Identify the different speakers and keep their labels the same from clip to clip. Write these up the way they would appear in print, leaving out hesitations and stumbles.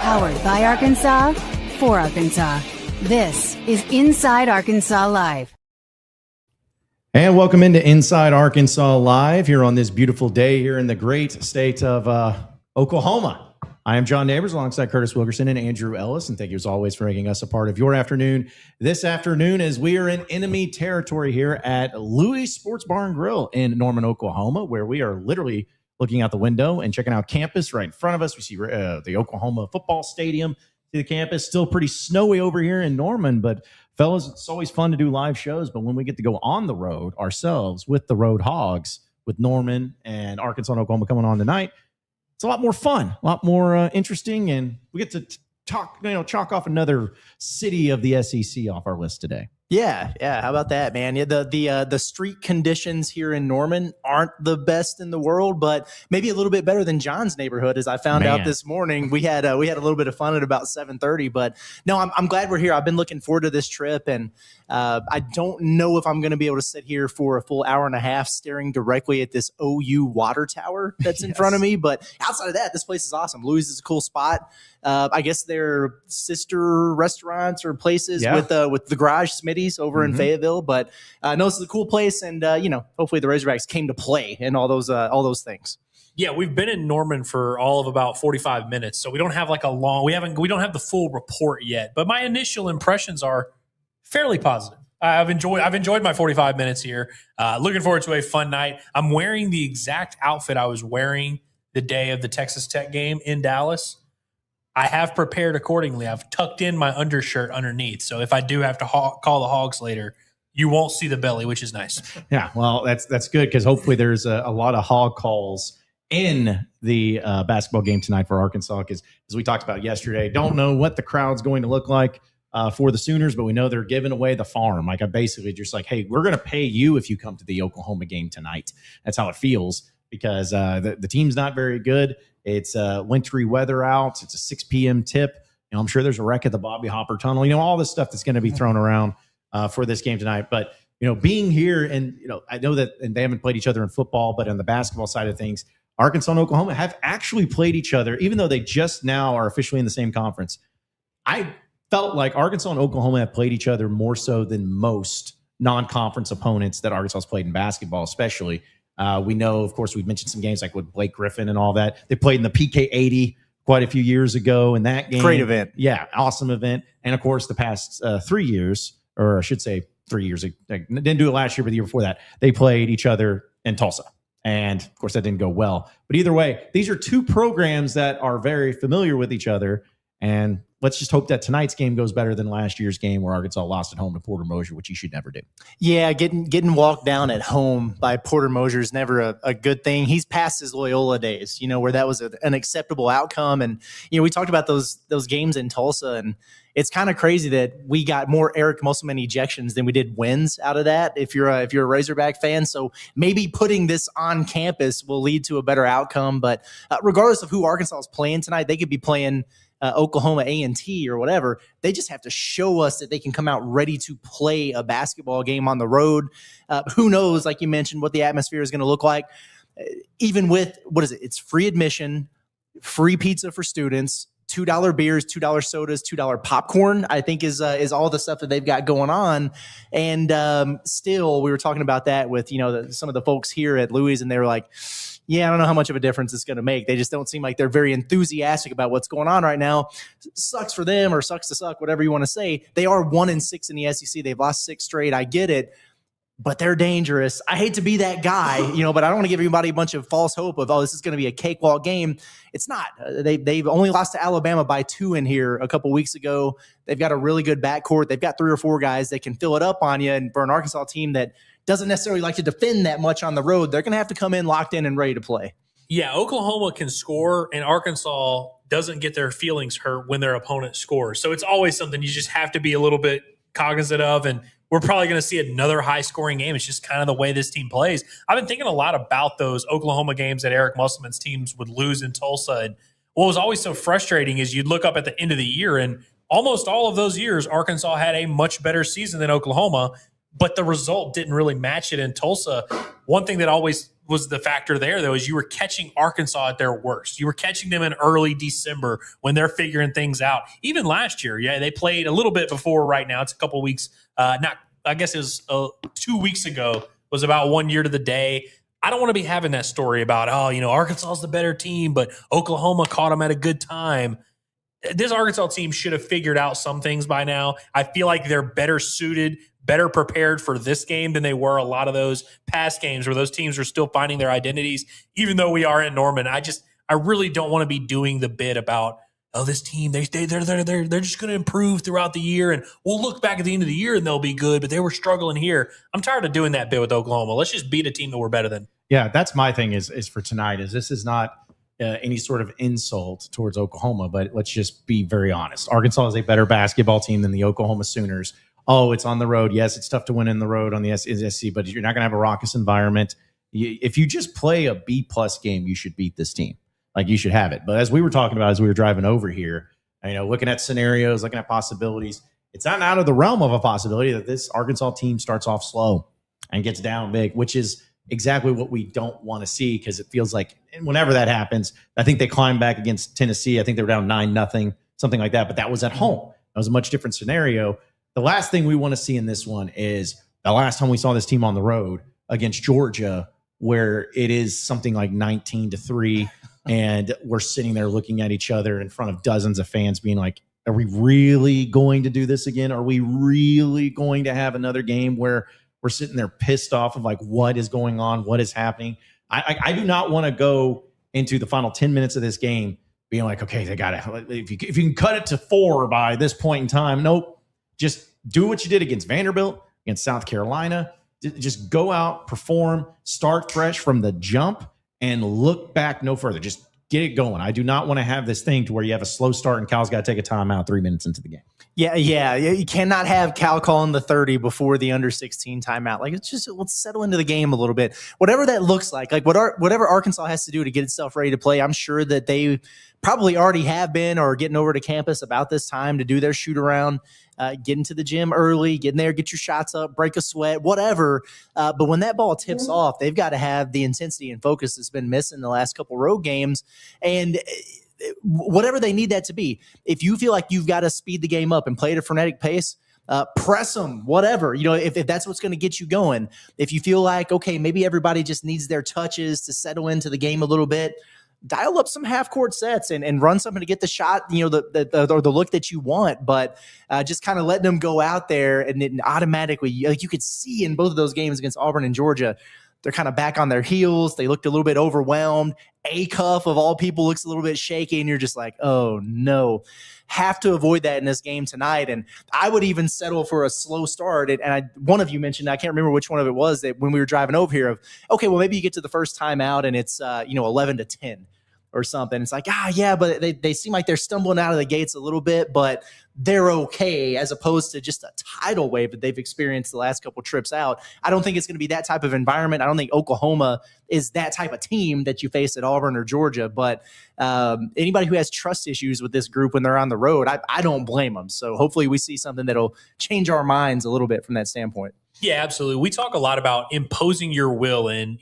Speaker 1: Powered by Arkansas, for Arkansas. This is Inside Arkansas Live.
Speaker 2: And welcome into Inside Arkansas Live here on this beautiful day here in the great state of Oklahoma. I am John Neighbors alongside Curtis Wilkerson and Andrew Ellis, and thank you as always for making us a part of your afternoon. This afternoon, as we are in enemy territory here at Louis Sports Bar and Grill in Norman, Oklahoma, where we are literally looking out the window and checking out campus right in front of us. We see the Oklahoma football stadium to the campus. Still pretty snowy over here in Norman, but fellas, it's always fun to do live shows. But when we get to go on the road ourselves with the Road Hogs, with Norman and Arkansas and Oklahoma coming on tonight, it's a lot more fun, a lot more interesting, and we get to chalk off another city of the SEC off our list today.
Speaker 3: Yeah. How about that, man? Yeah, the street conditions here in Norman aren't the best in the world, but maybe a little bit better than John's neighborhood, as I found out this morning. We had a little bit of fun at about 7:30, but no, I'm glad we're here. I've been looking forward to this trip, and I don't know if I'm going to be able to sit here for a full hour and a half staring directly at this OU water tower that's in front of me. But outside of that, this place is awesome. Louis is a cool spot. I guess they're sister restaurants or places with the Garage Smitty's over in Fayetteville. But no, this is a cool place, and hopefully the Razorbacks came to play and all those things.
Speaker 4: Yeah, we've been in Norman for all of about 45 minutes, so we don't have like we don't have the full report yet. But my initial impressions are fairly positive. I've enjoyed my 45 minutes here. Looking forward to a fun night. I'm wearing the exact outfit I was wearing the day of the Texas Tech game in Dallas. I have prepared accordingly. I've tucked in my undershirt underneath. So if I do have to call the Hogs later, you won't see the belly, which is nice.
Speaker 2: Yeah, well, that's good because hopefully there's a lot of hog calls in the basketball game tonight for Arkansas because, as we talked about yesterday, don't know what the crowd's going to look like for the Sooners, but we know they're giving away the farm. Like, I basically just like, hey, we're going to pay you if you come to the Oklahoma game tonight. That's how it feels because the team's not very good. It's wintry weather out. It's a 6 p.m. tip. I'm sure there's a wreck at the Bobby Hopper Tunnel. All this stuff that's going to be thrown around for this game tonight. But, being here and, I know that and they haven't played each other in football, but on the basketball side of things, Arkansas and Oklahoma have actually played each other, even though they just now are officially in the same conference. I felt like Arkansas and Oklahoma have played each other more so than most non-conference opponents that Arkansas has played in basketball, especially. We know, of course, we've mentioned some games like with Blake Griffin and all that. They played in the PK 80 quite a few years ago in that game.
Speaker 3: Great event.
Speaker 2: Yeah, awesome event. And, of course, the past 3 years, or I should say 3 years, they didn't do it last year, but the year before that, they played each other in Tulsa. And, of course, that didn't go well. But either way, these are two programs that are very familiar with each other. And let's just hope that tonight's game goes better than last year's game where Arkansas lost at home to Porter Moser, which you should never do.
Speaker 3: Yeah, getting walked down at home by Porter Moser is never a good thing. He's past his Loyola days, where that was an acceptable outcome. And, we talked about those games in Tulsa, and it's kind of crazy that we got more Eric Musselman ejections than we did wins out of that if you're a Razorback fan. So maybe putting this on campus will lead to a better outcome. But regardless of who Arkansas is playing tonight, they could be playing Oklahoma A&T or whatever. They just have to show us that they can come out ready to play a basketball game on the road. Who knows, like you mentioned, what the atmosphere is going to look like. Even with, it's free admission, free pizza for students, $2 beers, $2 sodas, $2 popcorn, I think is all the stuff that they've got going on. And still, we were talking about that with, some of the folks here at Louis, and they were like, yeah, I don't know how much of a difference it's going to make. They just don't seem like they're very enthusiastic about what's going on right now. Sucks for them, or sucks to suck, whatever you want to say. They are 1-6 in the SEC. They've lost 6 straight. I get it. But they're dangerous. I hate to be that guy, but I don't want to give anybody a bunch of false hope of, this is going to be a cakewalk game. It's not. They've only lost to Alabama by 2 in here a couple weeks ago. They've got a really good backcourt. They've got 3 or 4 guys that can fill it up on you. And for an Arkansas team that doesn't necessarily like to defend that much on the road, they're going to have to come in locked in and ready to play.
Speaker 4: Yeah, Oklahoma can score, and Arkansas doesn't get their feelings hurt when their opponent scores. So it's always something you just have to be a little bit cognizant of, and we're probably going to see another high-scoring game. It's just kind of the way this team plays. I've been thinking a lot about those Oklahoma games that Eric Musselman's teams would lose in Tulsa. And what was always so frustrating is you'd look up at the end of the year, and almost all of those years, Arkansas had a much better season than Oklahoma, but the result didn't really match it in Tulsa. One thing that always was the factor there, though, is you were catching Arkansas at their worst. You were catching them in early December when they're figuring things out. Even last year, yeah, they played a little bit before right now. It's a couple of weeks. I guess it was 2 weeks ago, was about 1 year to the day. I don't want to be having that story about, Arkansas is the better team, but Oklahoma caught them at a good time. This Arkansas team should have figured out some things by now. I feel like they're better suited, better prepared for this game than they were a lot of those past games where those teams are still finding their identities. Even though we are in Norman, I really don't want to be doing the bit about, this team, they're just going to improve throughout the year, and we'll look back at the end of the year and they'll be good, but they were struggling here. I'm tired of doing that bit with Oklahoma. Let's just beat a team that we're better than.
Speaker 2: Yeah, that's my thing is for tonight, is this is not any sort of insult towards Oklahoma, but let's just be very honest. Arkansas is a better basketball team than the Oklahoma Sooners. Oh, it's on the road. Yes, it's tough to win in the road on the SEC, but you're not going to have a raucous environment. If you just play a B-plus game, you should beat this team. Like, you should have it. But as we were talking about, as we were driving over here, looking at scenarios, looking at possibilities, it's not out of the realm of a possibility that this Arkansas team starts off slow and gets down big, which is exactly what we don't want to see, because it feels like whenever that happens, I think they climbed back against Tennessee. I think they were down 9-0, something like that. But that was at home. That was a much different scenario. The last thing we want to see in this one is the last time we saw this team on the road against Georgia, where it is something like 19-3. And we're sitting there looking at each other in front of dozens of fans being like, are we really going to do this again? Are we really going to have another game where we're sitting there pissed off of like, what is going on? What is happening? I do not want to go into the final 10 minutes of this game being like, okay, they got it. If you can cut it to 4 by this point in time, nope. Just do what you did against Vanderbilt, against South Carolina. Just go out, perform, start fresh from the jump, and look back no further. Just get it going. I do not want to have this thing to where you have a slow start and Cal's got to take a timeout 3 minutes into the game.
Speaker 3: Yeah. You cannot have Cal calling the 30 before the under 16 timeout. Like, let's settle into the game a little bit. Whatever that looks like whatever Arkansas has to do to get itself ready to play, I'm sure that they probably already have been or getting over to campus about this time to do their shoot around, get into the gym early, get in there, get your shots up, break a sweat, whatever. But when that ball tips off, they've got to have the intensity and focus that's been missing the last couple road games. And whatever they need that to be, if you feel like you've got to speed the game up and play at a frenetic pace, press them, whatever, if that's what's going to get you going. If you feel like, okay, maybe everybody just needs their touches to settle into the game a little bit, dial up some half court sets and run something to get the shot, or the look that you want, but just kind of letting them go out there and then automatically, like you could see in both of those games against Auburn and Georgia, they're kind of back on their heels. They looked a little bit overwhelmed. A-Cuff of all people looks a little bit shaky, and you're just like, oh no. Have to avoid that in this game tonight. And I would even settle for a slow start. One of you mentioned, I can't remember which one of it was, that when we were driving over here, of, okay, well, maybe you get to the first time out and it's 11-10 or something. It's like, yeah, but they seem like they're stumbling out of the gates a little bit, but they're okay, as opposed to just a tidal wave that they've experienced the last couple trips out. I don't think it's going to be that type of environment. I don't think Oklahoma is that type of team that you face at Auburn or Georgia, but anybody who has trust issues with this group when they're on the road, I don't blame them. So hopefully we see something that'll change our minds a little bit from that standpoint.
Speaker 4: Yeah, absolutely. We talk a lot about imposing your will, and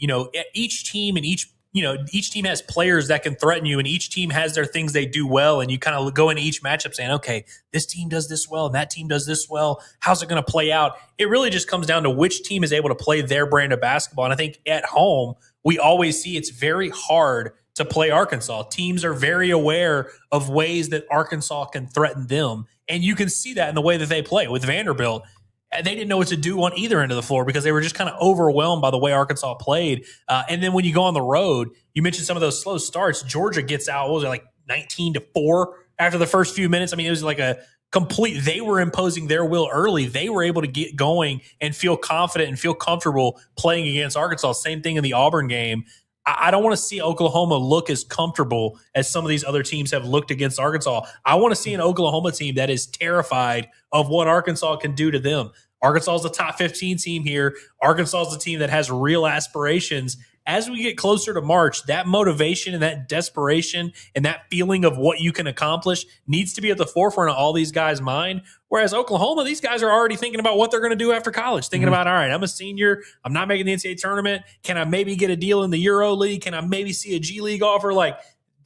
Speaker 4: each team and each team has players that can threaten you, and each team has their things they do well. And you kind of go into each matchup saying, okay, this team does this well and that team does this well. How's it going to play out? It really just comes down to which team is able to play their brand of basketball. And I think at home, we always see it's very hard to play Arkansas. Teams are very aware of ways that Arkansas can threaten them. And you can see that in the way that they play. With Vanderbilt, they didn't know what to do on either end of the floor because they were just kind of overwhelmed by the way Arkansas played. And then when you go on the road, you mentioned some of those slow starts. Georgia gets out, what was it, like 19-4 after the first few minutes? I mean, it was like a complete, they were imposing their will early. They were able to get going and feel confident and feel comfortable playing against Arkansas. Same thing in the Auburn game. I don't want to see Oklahoma look as comfortable as some of these other teams have looked against Arkansas. I want to see an Oklahoma team that is terrified of what Arkansas can do to them. Arkansas is the top 15 team here. Arkansas is the team that has real aspirations. as we get closer to March, that motivation and that desperation and that feeling of what you can accomplish needs to be at the forefront of all these guys' mind. Whereas Oklahoma, these guys are already thinking about what they're going to do after college, thinking about, all right, I'm a senior. I'm not making the NCAA tournament. Can I maybe get a deal in the Euro League? Can I maybe see a G League offer? Like,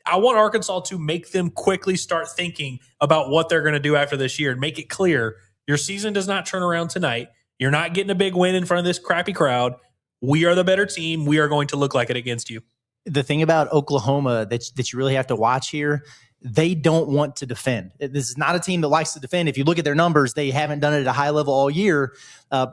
Speaker 4: I want Arkansas to make them quickly start thinking about what they're going to do after this year and make it clear your season does not turn around tonight. You're not getting a big win in front of this crappy crowd. We are the better team. We are going to look like it against you.
Speaker 3: The thing about Oklahoma that you really have to watch here, they don't want to defend. This is not a team that likes to defend. If you look at their numbers, they haven't done it at a high level all year.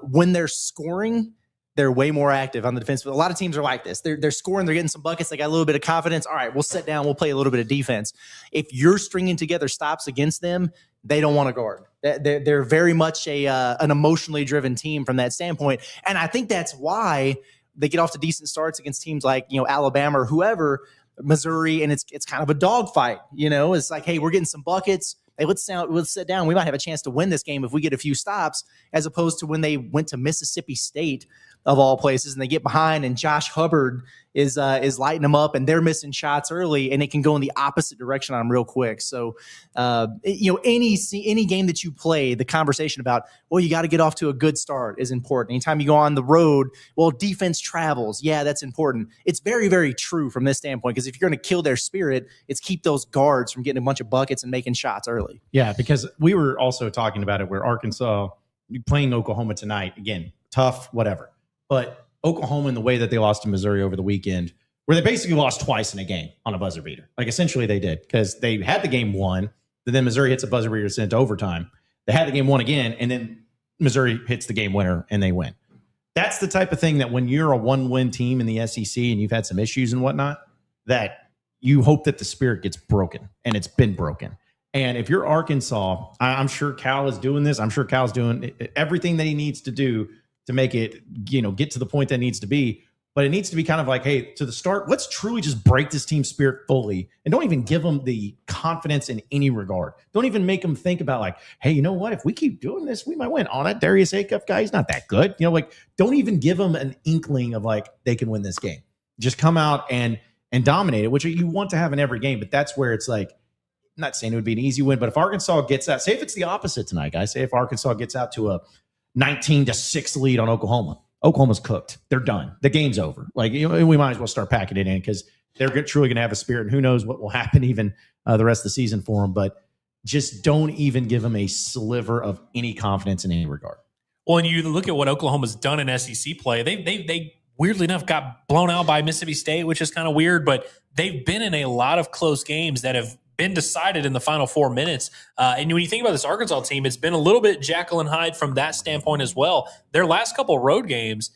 Speaker 3: When they're scoring, they're way more active on the defense. But a lot of teams are like this. They're scoring. They're getting some buckets. They got a little bit of confidence. All right, we'll sit down. We'll play a little bit of defense. If you're stringing together stops against them, they don't want to guard. They're very much an emotionally driven team from that standpoint. And I think that's why they get off to decent starts against teams like, Alabama or whoever, Missouri, and it's kind of a dogfight. It's like, hey, we're getting some buckets. Hey, let's sit down. We might have a chance to win this game if we get a few stops, as opposed to when they went to Mississippi State, of all places, and they get behind, and Josh Hubbard is lighting them up, and they're missing shots early, and it can go in the opposite direction on them real quick. So, any game that you play, the conversation about, well, you got to get off to a good start is important. Anytime you go on the road, well, defense travels. Yeah, that's important. It's very, very true from this standpoint, because if you're going to kill their spirit, it's keep those guards from getting a bunch of buckets and making shots early.
Speaker 2: Yeah, because we were also talking about it where Arkansas playing Oklahoma tonight, again, tough, whatever. But Oklahoma, in the way that they lost to Missouri over the weekend, where they basically lost twice in a game on a buzzer beater. Like, essentially they did, because they had the game won, but then Missouri hits a buzzer beater sent to overtime. They had the game won again, and then Missouri hits the game winner, and they win. That's the type of thing that when you're a one-win team in the SEC and you've had some issues and whatnot, that you hope that the spirit gets broken, and it's been broken. And if you're Arkansas, I'm sure Cal is doing this. I'm sure Cal's doing everything that he needs to do to make it, get to the point that needs to be. But it needs to be kind of like, hey, to the start, let's truly just break this team spirit fully, and don't even give them the confidence in any regard. Don't even make them think about like, hey, you know what? If we keep doing this, we might win. On that Darius Acuff guy, he's not that good. Don't even give them an inkling of like they can win this game. Just come out and dominate it, which you want to have in every game. But that's where it's like, I'm not saying it would be an easy win, but if Arkansas gets out, say if it's the opposite tonight, guys, say if Arkansas gets out to a 19-6 lead on Oklahoma. Oklahoma's cooked. They're done. The game's over. We might as well start packing it in, because they're truly going to have a spirit, and who knows what will happen even the rest of the season for them. But just don't even give them a sliver of any confidence in any regard.
Speaker 4: Well, and you look at what Oklahoma's done in SEC play. They weirdly enough got blown out by Mississippi State, which is kind of weird, but they've been in a lot of close games that have been decided in the final 4 minutes. And when you think about this Arkansas team, it's been a little bit Jekyll and Hyde from that standpoint as well. Their last couple of road games,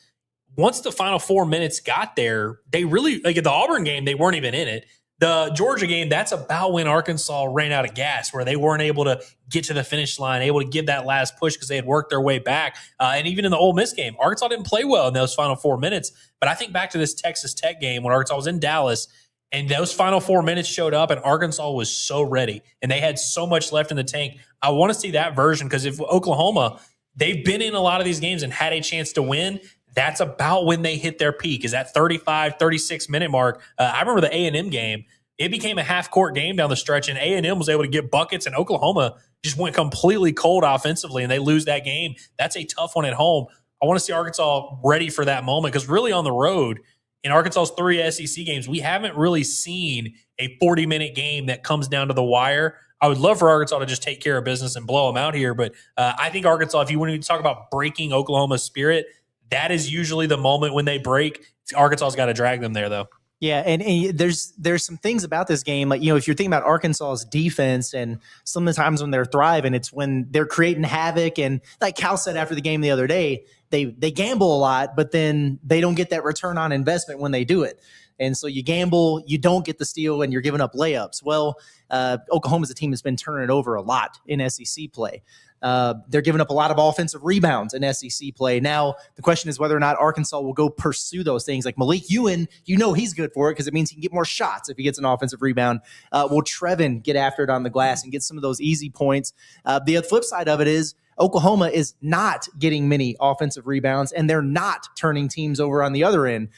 Speaker 4: once the final 4 minutes got there, they really, like at the Auburn game, they weren't even in it. The Georgia game, that's about when Arkansas ran out of gas, where they weren't able to get to the finish line, able to give that last push because they had worked their way back. And even in the Ole Miss game, Arkansas didn't play well in those final 4 minutes. But I think back to this Texas Tech game when Arkansas was in Dallas, and those final 4 minutes showed up, and Arkansas was so ready, and they had so much left in the tank. I want to see that version, because if Oklahoma, they've been in a lot of these games and had a chance to win, that's about when they hit their peak, is that 35, 36-minute mark. I remember the A&M game. It became a half-court game down the stretch, and A&M was able to get buckets, and Oklahoma just went completely cold offensively, and they lose that game. That's a tough one at home. I want to see Arkansas ready for that moment, because really on the road, in Arkansas's 3 SEC games, we haven't really seen a 40-minute game that comes down to the wire. I would love for Arkansas to just take care of business and blow them out here. But I think Arkansas, if you want to talk about breaking Oklahoma's spirit, that is usually the moment when they break. Arkansas's got to drag them there, though.
Speaker 3: Yeah, and there's some things about this game, like, if you're thinking about Arkansas's defense, and some of the times when they're thriving, it's when they're creating havoc. And like Cal said after the game the other day, they gamble a lot, but then they don't get that return on investment when they do it. And so you gamble, you don't get the steal, and you're giving up layups. Well, Oklahoma's a team that's been turning it over a lot in SEC play. They're giving up a lot of offensive rebounds in SEC play. Now, the question is whether or not Arkansas will go pursue those things. Like Malik Ewan, he's good for it because it means he can get more shots if he gets an offensive rebound. Will Trevon get after it on the glass and get some of those easy points? The flip side of it is Oklahoma is not getting many offensive rebounds, and they're not turning teams over on the other end.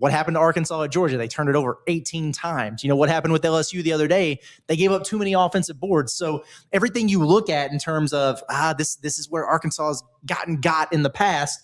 Speaker 3: What happened to Arkansas at Georgia? They turned it over 18 times. What happened with LSU the other day? They gave up too many offensive boards. So everything you look at in terms of this is where Arkansas has got in the past.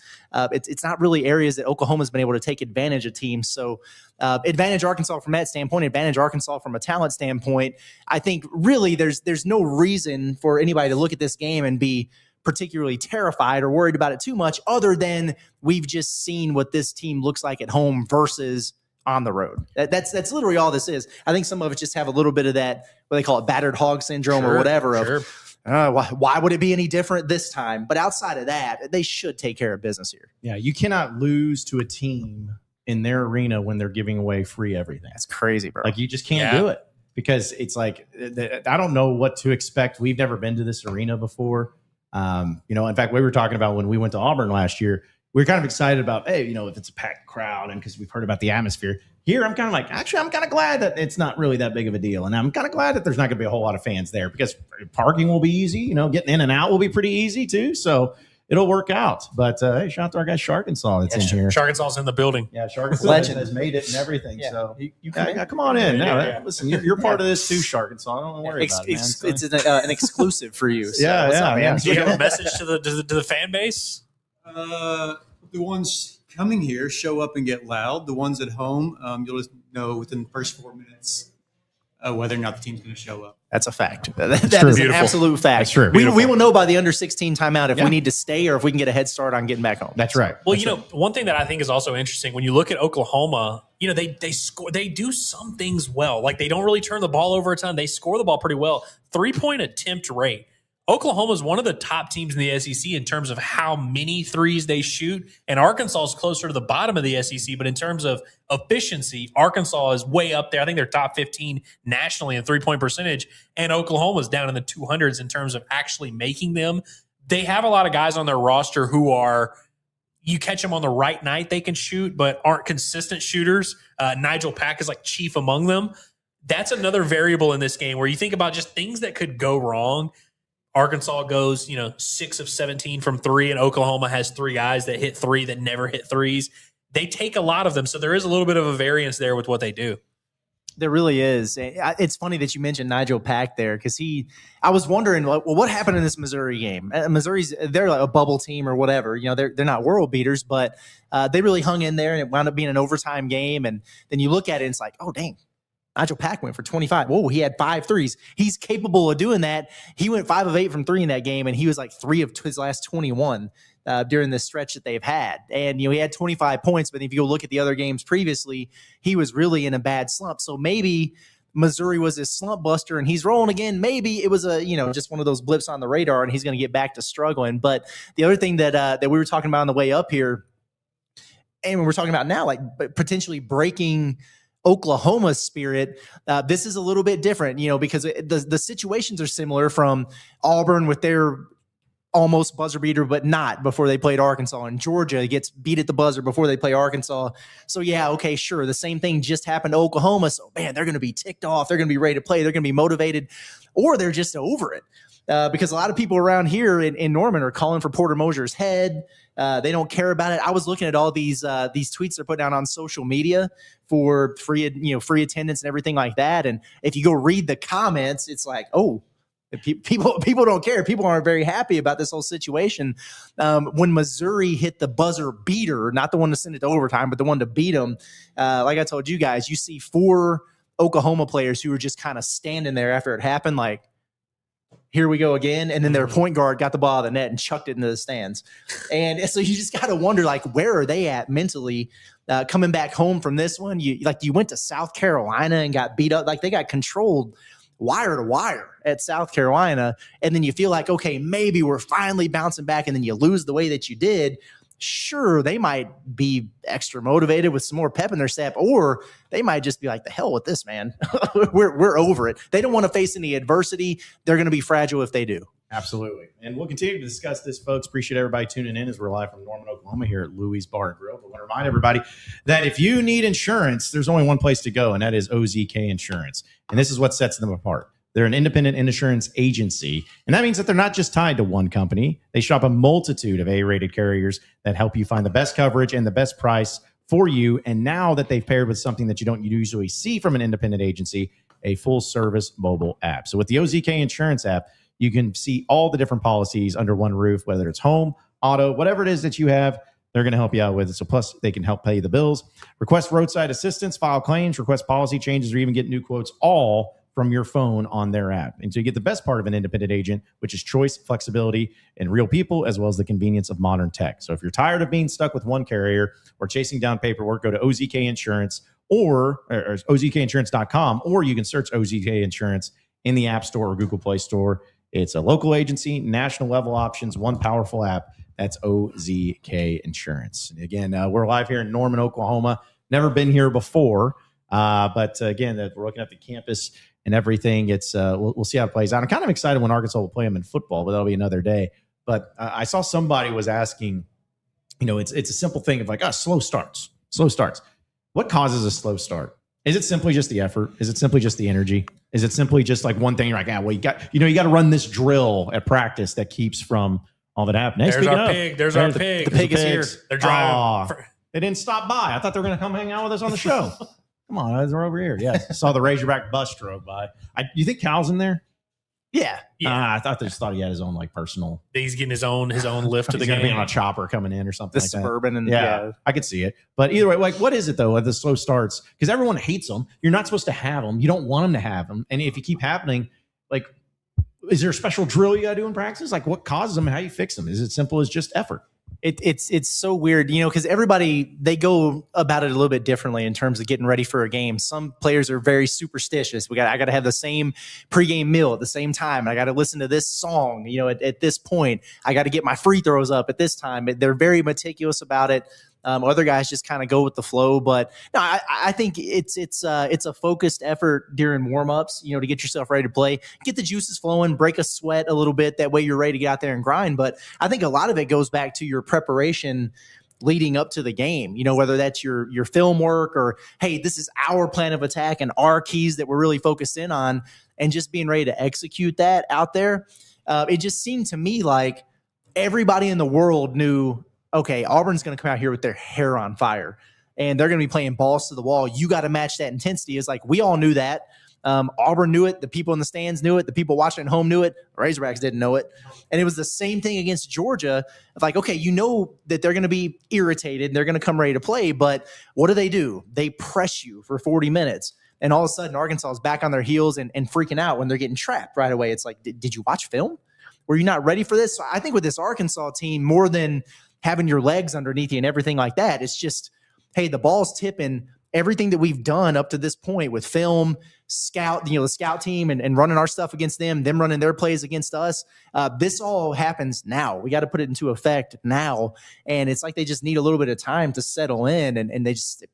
Speaker 3: It's not really areas that Oklahoma's been able to take advantage of teams. So advantage Arkansas from that standpoint, advantage Arkansas from a talent standpoint. I think really there's no reason for anybody to look at this game and be particularly terrified or worried about it too much, other than we've just seen what this team looks like at home versus on the road. That's literally all this is. I think some of it just have a little bit of that, what they call it, battered hog syndrome or whatever. Why would it be any different this time? But outside of that, they should take care of business here.
Speaker 2: Yeah, you cannot lose to a team in their arena when they're giving away free everything.
Speaker 3: That's crazy, bro.
Speaker 2: Like, you just can't do it, because it's like, I don't know what to expect. We've never been to this arena before. In fact, we were talking about when we went to Auburn last year, we were kind of excited about, hey, if it's a packed crowd, and because we've heard about the atmosphere here, I'm kind of like, actually, I'm kind of glad that it's not really that big of a deal. And I'm kind of glad that there's not going to be a whole lot of fans there, because parking will be easy, getting in and out will be pretty easy too. So it'll work out. But hey, shout out to our guy Sharkansas that's in here.
Speaker 4: Sharkansas's in the building.
Speaker 2: Yeah, Sharkansas has made it and everything. Yeah. So you come on in. Listen, you're part of this too, Sharkansas. Don't worry about it, man.
Speaker 3: It's an exclusive for you. So
Speaker 4: man? Do you have a message to the fan base?
Speaker 5: The ones coming here show up and get loud. The ones at home, you'll just know within the first 4 minutes whether or not the team's going to show up.
Speaker 3: That's a fact. That is an absolute fact.
Speaker 2: That's true.
Speaker 3: We will know by the under 16 timeout if we need to stay or if we can get a head start on getting back home.
Speaker 2: That's right.
Speaker 4: Well, one thing that I think is also interesting when you look at Oklahoma, they score. They do some things well. Like, they don't really turn the ball over a ton. They score the ball pretty well. 3-point attempt rate. Oklahoma is one of the top teams in the SEC in terms of how many threes they shoot, and Arkansas is closer to the bottom of the SEC. But in terms of efficiency, Arkansas is way up there. I think they're top 15 nationally in 3-point percentage, and Oklahoma is down in the 200s in terms of actually making them. They have a lot of guys on their roster who are, you catch them on the right night, they can shoot, but aren't consistent shooters. Nigel Pack is like chief among them. That's another variable in this game where you think about just things that could go wrong. Arkansas goes, 6 of 17 from 3, and Oklahoma has 3 guys that hit 3 that never hit threes. They take a lot of them, so there is a little bit of a variance there with what they do.
Speaker 3: There really is. It's funny that you mentioned Nigel Pack there, because I was wondering, well, what happened in this Missouri game? They're like a bubble team or whatever. They're not world beaters, but they really hung in there, and it wound up being an overtime game. And then you look at it, and it's like, oh, dang. Nigel Pack went for 25. Whoa, he had 5 threes. He's capable of doing that. He went 5 of 8 from 3 in that game, and he was like 3 of his last 21 during this stretch that they've had. And, he had 25 points, but if you go look at the other games previously, he was really in a bad slump. So maybe Missouri was his slump buster and he's rolling again. Maybe it was just one of those blips on the radar and he's going to get back to struggling. But the other thing that we were talking about on the way up here, and we're talking about now, like potentially breaking Oklahoma's spirit, this is a little bit different, because the situations are similar from Auburn with their almost buzzer beater, but not before they played Arkansas, and Georgia gets beat at the buzzer before they play Arkansas. So yeah, okay, sure. The same thing just happened to Oklahoma. So man, they're going to be ticked off. They're going to be ready to play. They're going to be motivated, or they're just over it. Because a lot of people around here in Norman are calling for Porter Mosier's head. They don't care about it. I was looking at all these tweets they're putting out on social media for free attendance and everything like that. And if you go read the comments, it's like, oh, people don't care. People aren't very happy about this whole situation. When Missouri hit the buzzer beater, not the one to send it to overtime, but the one to beat them, like I told you guys, you see 4 Oklahoma players who were just kind of standing there after it happened, like, here we go again. And then their point guard got the ball out of the net and chucked it into the stands. And so you just got to wonder, like, where are they at mentally coming back home from this one? You went to South Carolina and got beat up. Like, they got controlled wire to wire at South Carolina. And then you feel like, okay, maybe we're finally bouncing back. And then you lose the way that you did. Sure, they might be extra motivated with some more pep in their step, or they might just be like, the hell with this, man. we're over it. They don't want to face any adversity. They're going to be fragile if they do.
Speaker 2: Absolutely. And we'll continue to discuss this, folks. Appreciate everybody tuning in as we're live from Norman, Oklahoma here at Louis Bar and Grill. But I want to remind everybody that if you need insurance, there's only one place to go, and that is OZK Insurance. And this is what sets them apart. They're an independent insurance agency, and that means that they're not just tied to one company. They shop a multitude of A-rated carriers that help you find the best coverage and the best price for you. And now that they've paired with something that you don't usually see from an independent agency, a full service mobile app. So with the OZK Insurance app, you can see all the different policies under one roof, whether it's home, auto, whatever it is that you have, they're going to help you out with it. So plus they can help pay the bills, request roadside assistance, file claims, request policy changes, or even get new quotes, all from your phone on their app. And so you get the best part of an independent agent, which is choice, flexibility, and real people, as well as the convenience of modern tech. So if you're tired of being stuck with one carrier or chasing down paperwork, go to OZK Insurance or OZKinsurance.com, or you can search OZK Insurance in the App Store or Google Play Store. It's a local agency, national level options, one powerful app. That's OZK Insurance. And again, we're live here in Norman, Oklahoma. Never been here before, but again, we're looking at the campus and everything. It's we'll see how it plays out. I'm kind of excited when Arkansas will play them in football, but that'll be another day. But I saw somebody was asking, it's a simple thing of like, slow starts. What causes a slow start? Is it simply just the effort? Is it simply just the energy? Is it simply just like one thing? You're like, well, you got to run this drill at practice that keeps from all that happening.
Speaker 4: There's our pig. There's our pig.
Speaker 3: The pig is here.
Speaker 4: They're driving.
Speaker 2: They didn't stop by. I thought they were going to come hang out with us on the show. Come on, they're over here. Yeah, saw the Razorback bus drove by. You think Cal's in there?
Speaker 3: Yeah.
Speaker 2: I thought he had his own personal.
Speaker 4: He's getting his own lift to the
Speaker 2: He's
Speaker 4: game.
Speaker 2: Be on a chopper coming in or something.
Speaker 3: The Suburban,
Speaker 2: like that. And I could see it. But either way, what is it though? The slow starts, because everyone hates them. You're not supposed to have them. You don't want them to have them. And if you keep happening, is there a special drill you got to do in practice? What causes them and how you fix them? Is it simple as just effort?
Speaker 3: It's so weird, because everybody, they go about it a little bit differently in terms of getting ready for a game. Some players are very superstitious. I got to have the same pregame meal at the same time. I got to listen to this song, at this point. I got to get my free throws up at this time. They're very meticulous about it. Other guys just kind of go with the flow, but no, I think it's a focused effort during warmups, to get yourself ready to play, get the juices flowing, break a sweat a little bit. That way you're ready to get out there and grind. But I think a lot of it goes back to your preparation leading up to the game, whether that's your film work or, hey, this is our plan of attack and our keys that we're really focused in on, and just being ready to execute that out there. It just seemed to me like everybody in the world knew, okay, Auburn's going to come out here with their hair on fire, and they're going to be playing balls to the wall. You got to match that intensity. It's like we all knew that. Auburn knew it. The people in the stands knew it. The people watching at home knew it. Razorbacks didn't know it. And it was the same thing against Georgia. Like, okay, that they're going to be irritated. They're going to come ready to play, but what do? They press you for 40 minutes. And all of a sudden, Arkansas is back on their heels and freaking out when they're getting trapped right away. It's like, did you watch film? Were you not ready for this? So I think with this Arkansas team, more than having your legs underneath you and everything like that, it's just, hey, the ball's tipping. Everything that we've done up to this point with film, scout, the scout team and running our stuff against them running their plays against us, this all happens now. We got to put it into effect now. And it's like they just need a little bit of time to settle in. And they just,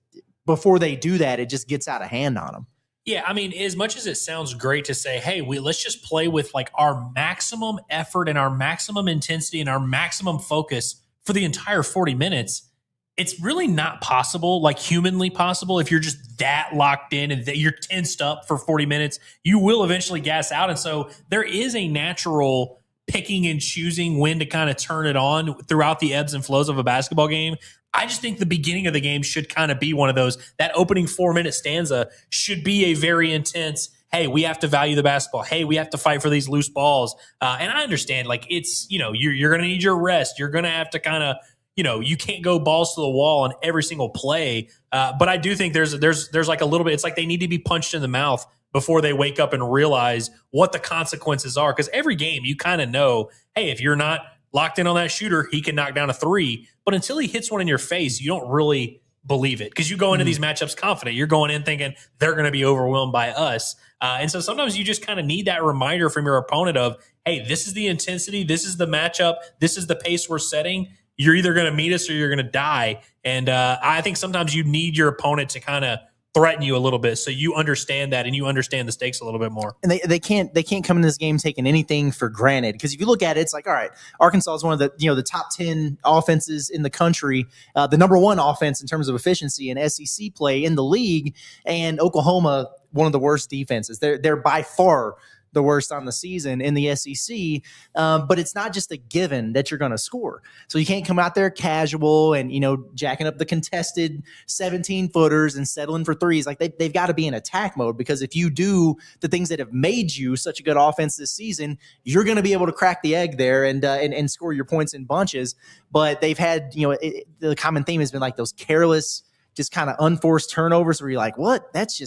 Speaker 3: before they do that, it just gets out of hand on them.
Speaker 4: Yeah, I mean, as much as it sounds great to say, hey, let's just play with our maximum effort and our maximum intensity and our maximum focus for the entire 40 minutes, it's really not possible, humanly possible, if you're just that locked in and that you're tensed up for 40 minutes. You will eventually gas out. And so there is a natural picking and choosing when to kind of turn it on throughout the ebbs and flows of a basketball game. I just think the beginning of the game should kind of be one of those. That opening 4-minute stanza should be a very intense, hey, we have to value the basketball. Hey, we have to fight for these loose balls. And I understand, it's, you're going to need your rest. You're going to have to kind of, you can't go balls to the wall on every single play. But I do think there's a little bit, it's like they need to be punched in the mouth before they wake up and realize what the consequences are. Because every game you kind of know, hey, if you're not locked in on that shooter, he can knock down a 3. But until he hits one in your face, you don't really believe it, because you go into these matchups confident. You're going in thinking they're going to be overwhelmed by us. And so sometimes you just kind of need that reminder from your opponent of, hey, this is the intensity, this is the matchup, this is the pace we're setting. You're either going to meet us or you're going to die. And I think sometimes you need your opponent to kind of threaten you a little bit, so you understand that and you understand the stakes a little bit more. And
Speaker 3: they can't come in this game taking anything for granted, because if you look at it, it's like, all right, Arkansas is one of the the top 10 offenses in the country, the number 1 offense in terms of efficiency and SEC play in the league, and Oklahoma, one of the worst defenses. They're by far the worst on the season in the SEC. But it's not just a given that you're going to score. So you can't come out there casual and, jacking up the contested 17-footers and settling for threes. Like they've got to be in attack mode, because if you do the things that have made you such a good offense this season, you're going to be able to crack the egg there and score your points in bunches. But they've had, the common theme has been like those careless, just kind of unforced turnovers where you're like, what? That's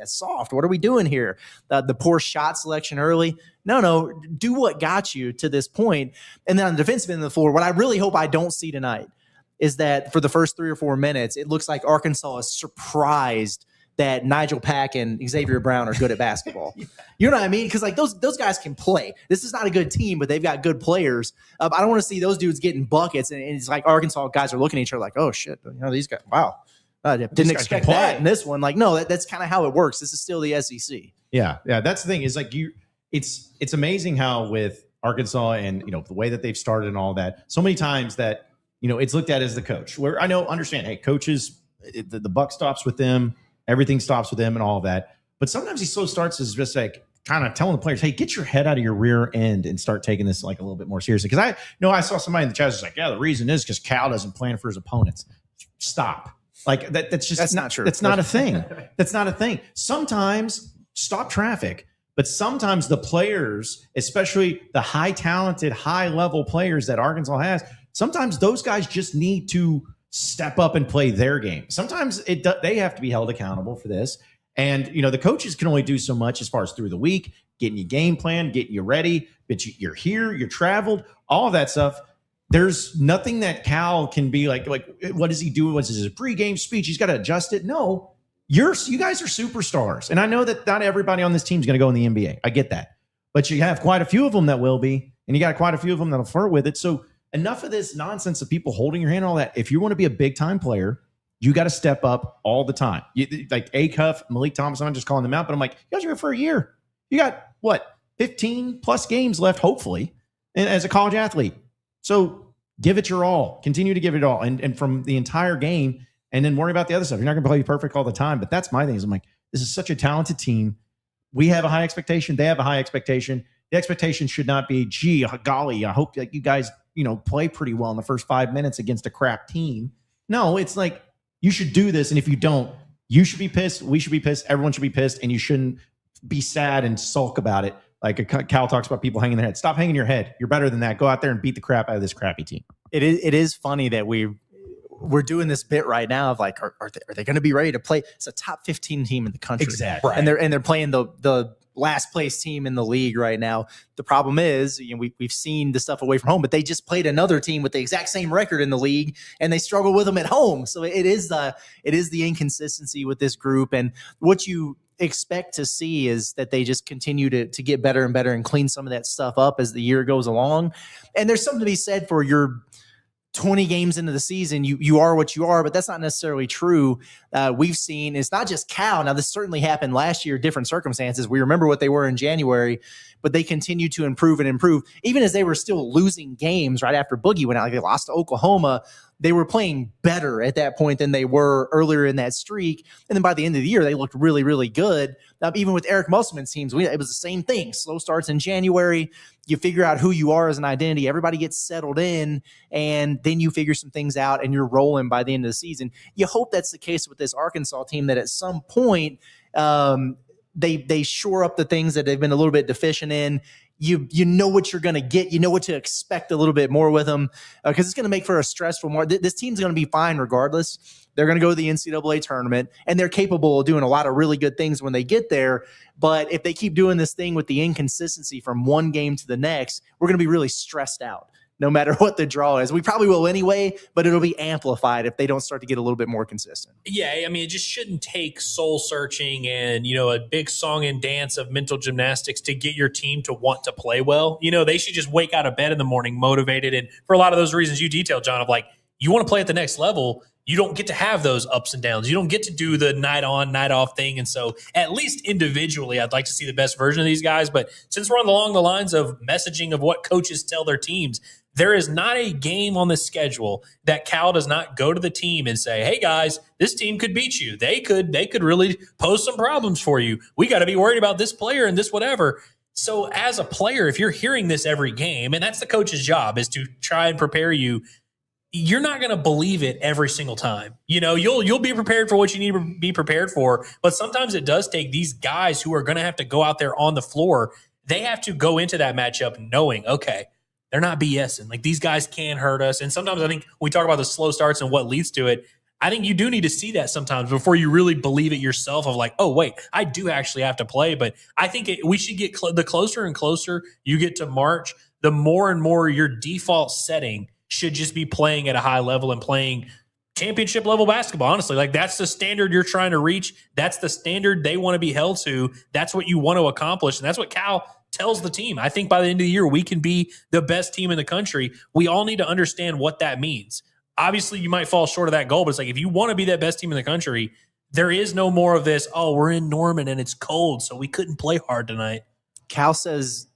Speaker 3: soft. What are we doing here? The poor shot selection early. No, do what got you to this point. And then on the defensive end of the floor, what I really hope I don't see tonight is that for the first 3 or 4 minutes, it looks like Arkansas is surprised that Nigel Pack and Xavier Brown are good at basketball. You know what I mean? Because like those guys can play. This is not a good team, but they've got good players. I don't want to see those dudes getting buckets, and it's like Arkansas guys are looking at each other like, oh shit, these guys, wow. Didn't expect that in this one. Like, no, that's kind of how it works. This is still the SEC.
Speaker 2: Yeah. That's the thing. Is like it's amazing how with Arkansas and the way that they've started and all that, so many times that it's looked at as the coach. Where understand, hey, coaches, the buck stops with them, everything stops with them, and all of that. But sometimes he slow starts is just like kind of telling the players, hey, get your head out of your rear end and start taking this like a little bit more seriously. Because I saw somebody in the chat was like, yeah, the reason is because Cal doesn't plan for his opponents. Stop. Like that's not true. That's not a thing. That's not a thing. Sometimes stop traffic, but sometimes the players, especially the high talented, high level players that Arkansas has, sometimes those guys just need to step up and play their game. Sometimes they have to be held accountable for this. And, the coaches can only do so much as far as through the week, getting you game plan, getting you ready, but you're here, you're traveled, all of that stuff. There's nothing that Cal can be like, what does he do? What's his pregame speech? He's got to adjust it. No, you guys are superstars. And I know that not everybody on this team is going to go in the NBA. I get that. But you have quite a few of them that will be, and you got quite a few of them that'll flirt with it. So enough of this nonsense of people holding your hand and all that. If you want to be a big time player, you got to step up all the time. Like Acuff, Malik Thomas, I'm just calling them out, but I'm like, you guys are here for a year. You got 15 plus games left, hopefully, as a college athlete. So give it your all. Continue to give it all. And from the entire game, and then worry about the other stuff. You're not going to play perfect all the time. But that's my thing. I'm like, this is such a talented team. We have a high expectation. They have a high expectation. The expectation should not be, gee, golly, I hope that you guys, play pretty well in the first 5 minutes against a crap team. No, it's like you should do this. And if you don't, you should be pissed. We should be pissed. Everyone should be pissed. And you shouldn't be sad and sulk about it. Like Cal talks about people hanging their head. Stop hanging your head. You're better than that. Go out there and beat the crap out of this crappy team.
Speaker 3: It is funny that we're doing this bit right now of like, are they going to be ready to play? It's a top 15 team in the country.
Speaker 2: Exactly.
Speaker 3: Right. And they're playing the last place team in the league right now. The problem is, we've seen the stuff away from home, but they just played another team with the exact same record in the league, and they struggle with them at home. So it is the inconsistency with this group, and what you expect to see is that they just continue to get better and better and clean some of that stuff up as the year goes along. And there's something to be said for your 20 games into the season, you are what you are, but that's not necessarily true. We've seen it's not just Cal. Now, this certainly happened last year, different circumstances. We remember what they were in January, but they continue to improve and improve, even as they were still losing games right after Boogie went out. Like they lost to Oklahoma. They were playing better at that point than they were earlier in that streak. And then by the end of the year, they looked really, really good. Even with Eric Musselman's teams, it was the same thing. Slow starts in January. You figure out who you are as an identity. Everybody gets settled in, and then you figure some things out, and you're rolling by the end of the season. You hope that's the case with this Arkansas team, that at some point they shore up the things that they've been a little bit deficient in. You know what you're going to get. You know what to expect a little bit more with them, because it's going to make for a stressful more. This team's going to be fine regardless. They're going to go to the NCAA tournament, and they're capable of doing a lot of really good things when they get there. But if they keep doing this thing with the inconsistency from one game to the next, we're going to be really stressed out no matter what the draw is. We probably will anyway, but it'll be amplified if they don't start to get a little bit more consistent.
Speaker 4: Yeah, I mean, it just shouldn't take soul searching and, a big song and dance of mental gymnastics to get your team to want to play well. They should just wake out of bed in the morning motivated. And for a lot of those reasons you detailed, John, of like, you want to play at the next level, you don't get to have those ups and downs. You don't get to do the night on, night off thing. And so at least individually, I'd like to see the best version of these guys. But since we're along the lines of messaging of what coaches tell their teams, there is not a game on the schedule that Cal does not go to the team and say, hey guys, this team could beat you. They could really pose some problems for you. We got to be worried about this player and this whatever. So as a player, if you're hearing this every game, and that's the coach's job, is to try and prepare you, you're not going to believe it every single time. You'll be prepared for what you need to be prepared for, but sometimes it does take these guys who are going to have to go out there on the floor. They have to go into that matchup knowing, okay, they're not BSing. Like, these guys can hurt us. And sometimes I think when we talk about the slow starts and what leads to it, I think you do need to see that sometimes before you really believe it yourself of like, oh, wait, I do actually have to play. But I think we should get the closer and closer you get to March, the more and more your default setting should just be playing at a high level and playing championship level basketball. Honestly, like, that's the standard you're trying to reach. That's the standard they want to be held to. That's what you want to accomplish. And that's what Cal tells the team. I think by the end of the year, we can be the best team in the country. We all need to understand what that means. Obviously, you might fall short of that goal, but it's like, if you want to be that best team in the country, there is no more of this, oh, we're in Norman and it's cold, so we couldn't play hard tonight.
Speaker 3: Cal says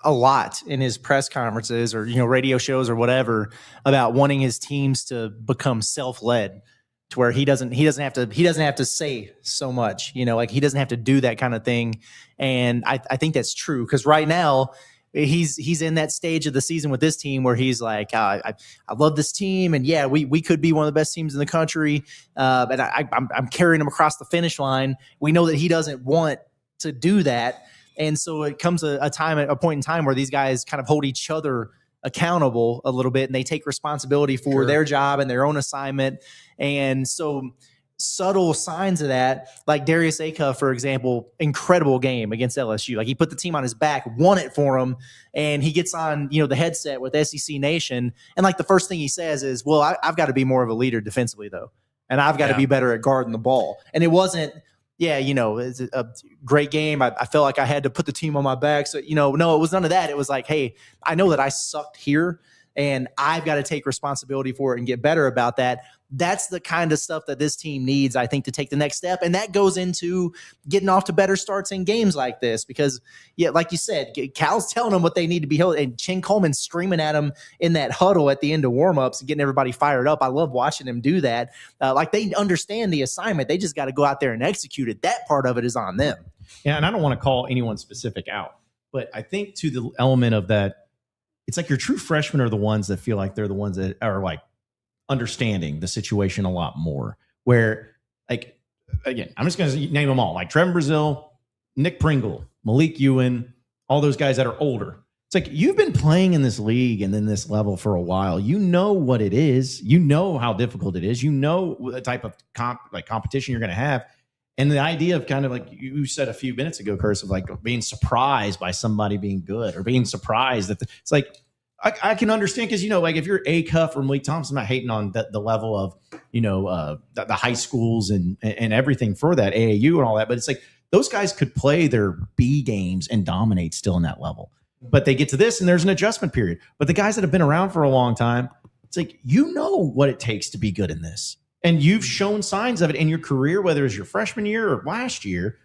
Speaker 3: a lot in his press conferences or, radio shows or whatever about wanting his teams to become self-led, to where he doesn't have to say so much, like, he doesn't have to do that kind of thing. And I think that's true, because right now he's in that stage of the season with this team where he's like, I love this team, and yeah, we could be one of the best teams in the country, but I'm carrying him across the finish line. We know that he doesn't want to do that, and so it comes a point in time where these guys kind of hold each other accountable a little bit, and they take responsibility for their job and their own assignment. And so subtle signs of that, like Darius Acuff, for example, incredible game against LSU. Like, he put the team on his back, won it for him, and he gets on, the headset with SEC Nation, and like, the first thing he says is, well, I've got to be more of a leader defensively, though, and I've got to be better at guarding the ball. And it wasn't, it's a great game. I felt like I had to put the team on my back. So, no, it was none of that. It was like, hey, I know that I sucked here, and I've got to take responsibility for it and get better about that. That's the kind of stuff that this team needs, I think, to take the next step. And that goes into getting off to better starts in games like this, because, like you said, Cal's telling them what they need to be held, and Chin Coleman's screaming at them in that huddle at the end of warmups and getting everybody fired up. I love watching them do that. Like, they understand the assignment. They just got to go out there and execute it. That part of it is on them.
Speaker 2: Yeah, and I don't want to call anyone specific out, but I think to the element of that, it's like your true freshmen are the ones that feel like they're the ones that are like understanding the situation a lot more. Where, like, again, I'm just going to name them all, like Trevon Brazile, Nick Pringle, Malik Ewan, all those guys that are older. It's like, you've been playing in this league and in this level for a while. You know what it is. You know how difficult it is. You know the type of competition you're going to have. And the idea of kind of like you said a few minutes ago, Curse, of like being surprised by somebody being good or being surprised that it's like, I can understand, because, like, if you're Acuff or Malik Thompson, I'm not hating on the level of, the high schools and everything for that, AAU and all that. But it's like, those guys could play their B games and dominate still in that level. But they get to this and there's an adjustment period. But the guys that have been around for a long time, it's like, what it takes to be good in this. And you've shown signs of it in your career, whether it's your freshman year or last year,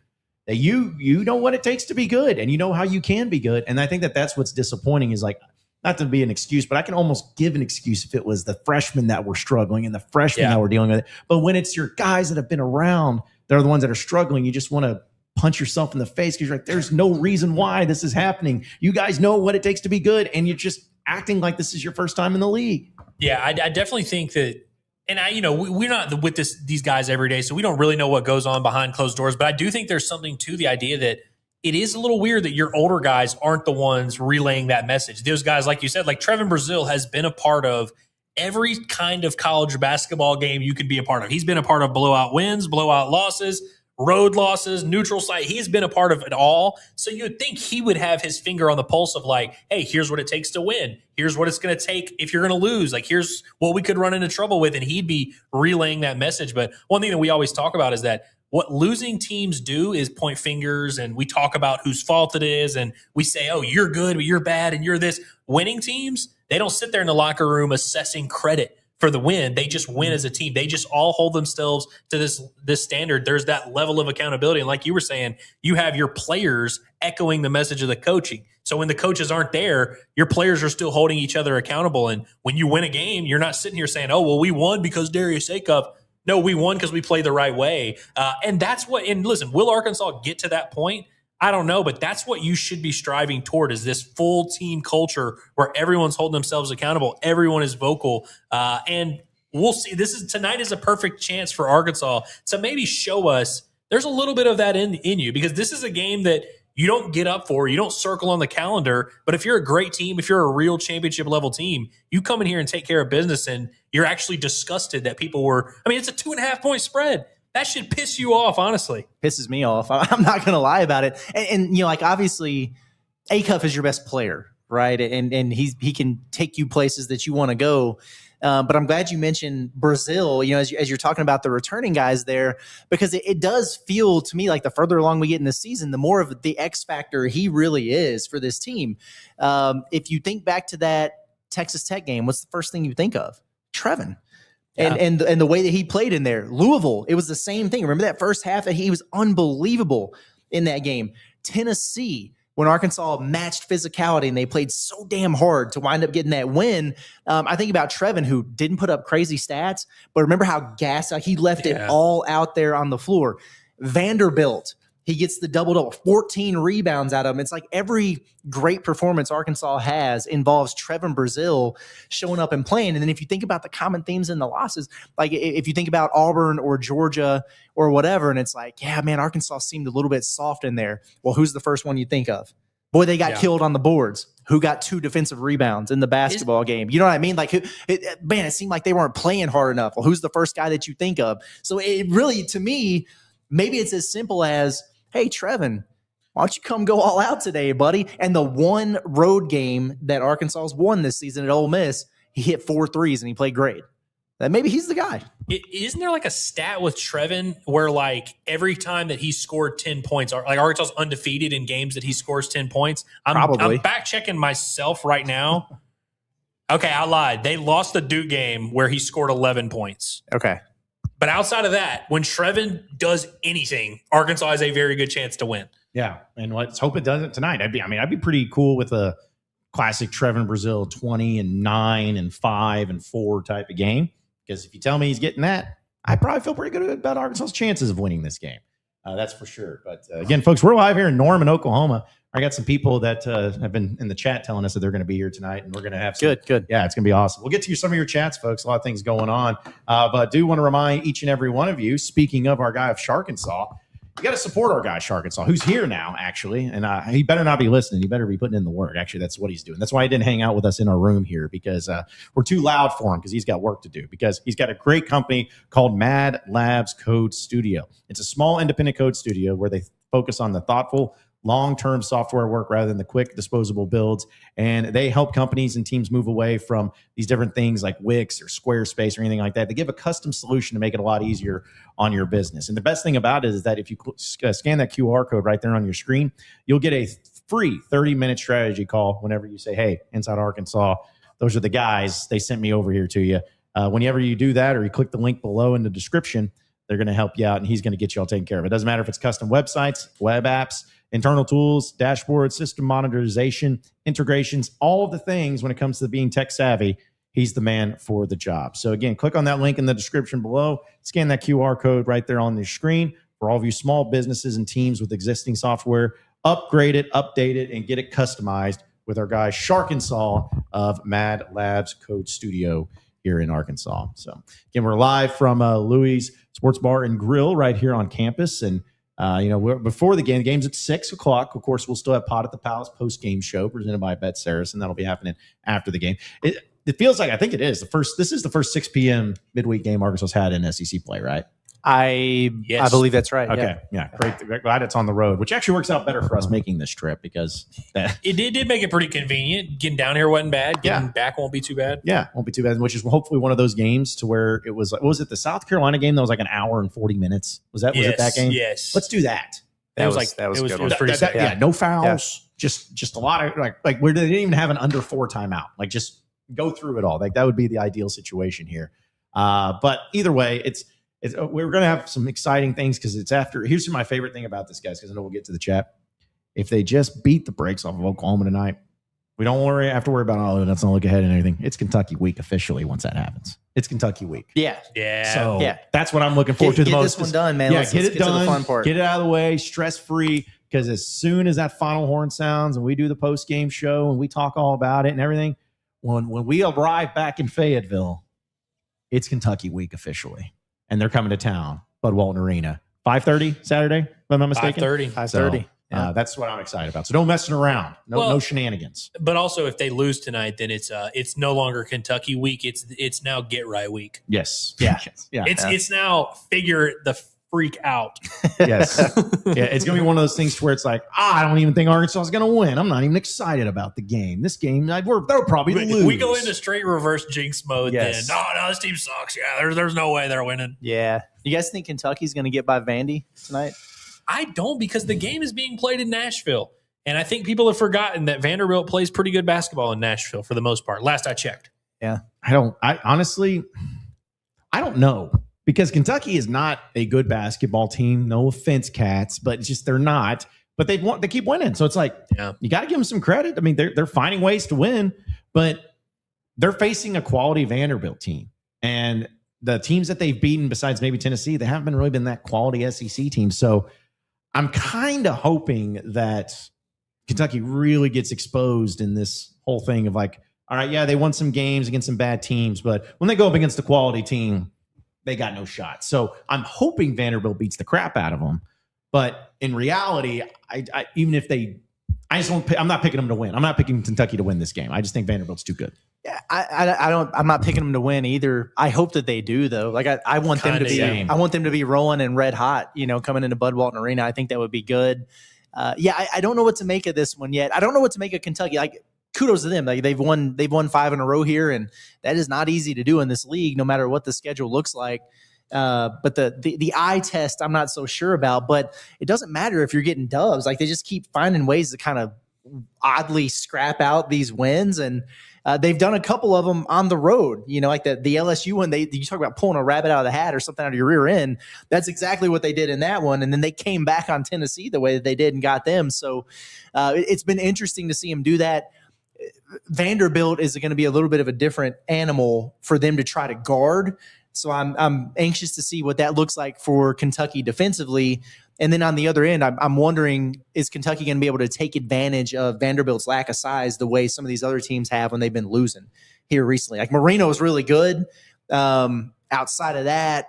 Speaker 2: that you know what it takes to be good, and you know how you can be good. And I think that's what's disappointing, is like, not to be an excuse, but I can almost give an excuse if it was the freshmen that were struggling and the freshmen that were dealing with it. But when it's your guys that have been around, they're the ones that are struggling, you just want to punch yourself in the face, because you're like, there's no reason why this is happening. You guys know what it takes to be good, and you're just acting like this is your first time in the league.
Speaker 4: Yeah, I definitely think that, and we're not with these guys every day, so we don't really know what goes on behind closed doors. But I do think there's something to the idea that it is a little weird that your older guys aren't the ones relaying that message. Those guys, like you said, like Trevon Brazile has been a part of every kind of college basketball game you can be a part of. He's been a part of blowout wins, blowout losses, road losses, neutral site. He's been a part of it all. So you would think he would have his finger on the pulse of like, hey, here's what it takes to win. Here's what it's going to take if you're going to lose. Like, here's what we could run into trouble with. And he'd be relaying that message. But one thing that we always talk about is that what losing teams do is point fingers, and we talk about whose fault it is, and we say, oh, you're good, but you're bad, and you're this. Winning teams, they don't sit there in the locker room assessing credit for the win. They just win as a team. They just all hold themselves to this standard. There's that level of accountability. And like you were saying, you have your players echoing the message of the coaching. So when the coaches aren't there, your players are still holding each other accountable. And when you win a game, you're not sitting here saying, oh, well, we won because Darius Acuff. No, we won because we played the right way. And that's what – and listen, will Arkansas get to that point? I don't know, but that's what you should be striving toward, is this full team culture where everyone's holding themselves accountable. Everyone is vocal. And we'll see. Tonight is a perfect chance for Arkansas to maybe show us there's a little bit of that in you, because this is a game that you don't get up for, you don't circle on the calendar. But if you're a great team, if you're a real championship level team, you come in here and take care of business, and you're actually disgusted that people were. I mean, it's a 2.5 point spread. That should piss you off, honestly.
Speaker 3: Pisses me off. I'm not going to lie about it. And like, obviously, Acuff is your best player, right? And he can take you places that you want to go. But I'm glad you mentioned Brazile, as you're talking about the returning guys there, because it does feel to me like the further along we get in the season, the more of the X factor he really is for this team. If you think back to that Texas Tech game, what's the first thing you think of? Trevon. Yeah. And the way that he played in there. Louisville, it was the same thing. Remember that first half? He was unbelievable in that game. Tennessee, when Arkansas matched physicality and they played so damn hard to wind up getting that win. I think about Trevon, who didn't put up crazy stats, but remember how he left it all out there on the floor. Vanderbilt, he gets the double-double, 14 rebounds out of him. It's like every great performance Arkansas has involves Trevon Brazile showing up and playing. And then if you think about the common themes in the losses, like if you think about Auburn or Georgia or whatever, and it's like, yeah, man, Arkansas seemed a little bit soft in there. Well, who's the first one you think of? Boy, they got killed on the boards. Who got 2 defensive rebounds in the basketball game? You know what I mean? Like, it seemed like they weren't playing hard enough. Well, who's the first guy that you think of? So it really, to me, maybe it's as simple as, hey, Trevon, why don't you come go all out today, buddy? And the one road game that Arkansas's won this season at Ole Miss, he hit 4 threes and he played great. That maybe he's the guy.
Speaker 4: Isn't there like a stat with Trevon where like every time that he scored 10 points, like Arkansas's undefeated in games that he scores 10 points? I'm back checking myself right now. Okay, I lied. They lost the Duke game where he scored 11 points.
Speaker 3: Okay.
Speaker 4: But outside of that, when Trevon does anything, Arkansas has a very good chance to win.
Speaker 2: Yeah, and let's hope it doesn't tonight. I'd be pretty cool with a classic Trevon Brazile 20-9 and 5 and 4 type of game. Because if you tell me he's getting that, I probably feel pretty good about Arkansas's chances of winning this game. That's for sure. But again, folks, we're live here in Norman, Oklahoma. I got some people that have been in the chat telling us that they're going to be here tonight, and we're going to have some.
Speaker 3: Good.
Speaker 2: Yeah, it's going to be awesome. We'll get to some of your chats, folks. A lot of things going on. But I do want to remind each and every one of you, speaking of our guy of Sharkansas, you got to support our guy, Sharkansas, who's here now, actually. And he better not be listening. He better be putting in the work. Actually, that's what he's doing. That's why he didn't hang out with us in our room here, because we're too loud for him, because he's got work to do, because he's got a great company called Mad Labs Code Studio. It's a small independent code studio where they focus on the thoughtful, long-term software work rather than the quick disposable builds. And they help companies and teams move away from these different things like Wix or Squarespace or anything like that. They give a custom solution to make it a lot easier on your business. And the best thing about it is that if you scan that QR code right there on your screen, you'll get a free 30-minute strategy call whenever you say, hey, Inside Arkansas, those are the guys. They sent me over here to you. Whenever you do that or you click the link below in the description, they're going to help you out, and he's going to get you all taken care of. It doesn't matter if it's custom websites, web apps, internal tools, dashboards, system monetization, integrations, all of the things when it comes to being tech savvy. He's the man for the job. So again, click on that link in the description below, scan that QR code right there on your screen for all of you small businesses and teams with existing software. Upgrade it, update it, and get it customized with our guy Sharkansas of Mad Labs Code Studio here in Arkansas. So again, we're live from Louis Sports Bar and Grill right here on campus. And we're before the game's at 6 o'clock. Of course, we'll still have Pot at the Palace post-game show presented by Bet Saris, and that'll be happening after the game. It feels like, I think it is this is the first 6 p.m. midweek game Arkansas's had in SEC play, right?
Speaker 3: I believe that's right.
Speaker 2: Okay. Yeah. Great. Glad it's on the road, which actually works out better for us making this trip, because
Speaker 4: it did make it pretty convenient. Getting down here wasn't bad. Getting back won't be too bad.
Speaker 2: Yeah, won't be too bad, which is hopefully one of those games to where it was, what was it, the South Carolina game that was like an hour and 40 minutes? Was it that game?
Speaker 4: Yes.
Speaker 2: Let's do that.
Speaker 4: That was good. It was pretty
Speaker 2: simple. Yeah, no fouls. Yeah. Just a lot of like where they didn't even have an under 4 timeout. Like, just go through it all. Like, that would be the ideal situation here. But either way, we're going to have some exciting things, because it's after. Here's my favorite thing about this, guys, because I know we'll get to the chat. If they just beat the brakes off of Oklahoma tonight, we don't have to worry about all of it. Let's not look ahead and anything. It's Kentucky week officially once that happens. It's Kentucky week.
Speaker 3: Yeah.
Speaker 2: So that's what I'm looking forward to the most.
Speaker 3: Get this one done, man.
Speaker 2: Yeah, get it done.
Speaker 3: To the fun part.
Speaker 2: Get it out of the way, stress-free. because as soon as that final horn sounds and we do the post-game show and we talk all about it and everything, when we arrive back in Fayetteville, it's Kentucky week officially, and they're coming to town, Bud Walton Arena. 5:30 Saturday, if I'm not mistaken.
Speaker 4: 5:30.
Speaker 3: 5:30.
Speaker 2: So, that's what I'm excited about. So no messing around. No shenanigans.
Speaker 4: But also, if they lose tonight, then it's no longer Kentucky week. It's now get right week.
Speaker 2: Yes.
Speaker 3: Yeah.
Speaker 2: Yeah.
Speaker 4: It's now figure the freak out.
Speaker 2: Yes. Yeah. It's going to be one of those things where it's like, I don't even think Arkansas is going to win. I'm not even excited about the game. This game, they'll probably lose.
Speaker 4: We go into straight reverse jinx mode.
Speaker 3: Yes.
Speaker 4: Then. No, this team sucks. Yeah, there's no way they're winning.
Speaker 3: Yeah. You guys think Kentucky's going to get by Vandy tonight?
Speaker 4: I don't, because the game is being played in Nashville. And I think people have forgotten that Vanderbilt plays pretty good basketball in Nashville for the most part. Last I checked.
Speaker 3: Yeah.
Speaker 2: I honestly don't know, because Kentucky is not a good basketball team. No offense, Cats, but just they're not. But they keep winning. So it's like, you got to give them some credit. I mean, they're finding ways to win, but they're facing a quality Vanderbilt team. And the teams that they've beaten, besides maybe Tennessee, they haven't really been that quality SEC team. So I'm kind of hoping that Kentucky really gets exposed in this whole thing of like, all right, yeah, they won some games against some bad teams, but when they go up against a quality team, they got no shot. So I'm hoping Vanderbilt beats the crap out of them. But in reality, even if I'm not picking them to win. I'm not picking Kentucky to win this game. I just think Vanderbilt's too good.
Speaker 3: Yeah, I'm not picking them to win either. I hope that they do, though. Like I want them to be.
Speaker 2: Same.
Speaker 3: I want them to be rolling and red hot. Coming into Bud Walton Arena, I think that would be good. I don't know what to make of this one yet. I don't know what to make of Kentucky. Like, kudos to them. Like they've won 5 in a row here, and that is not easy to do in this league, no matter what the schedule looks like. But the eye test, I'm not so sure about. But it doesn't matter if you're getting dubs. Like they just keep finding ways to kind of oddly scrap out these wins, and they've done a couple of them on the road. Like the LSU one. You talk about pulling a rabbit out of the hat or something out of your rear end. That's exactly what they did in that one. And then they came back on Tennessee the way that they did and got them. So it's been interesting to see them do that. Vanderbilt is going to be a little bit of a different animal for them to try to guard. So I'm anxious to see what that looks like for Kentucky defensively. And then on the other end, I'm wondering, is Kentucky going to be able to take advantage of Vanderbilt's lack of size the way some of these other teams have when they've been losing here recently? Like Marino is really good. Outside of that,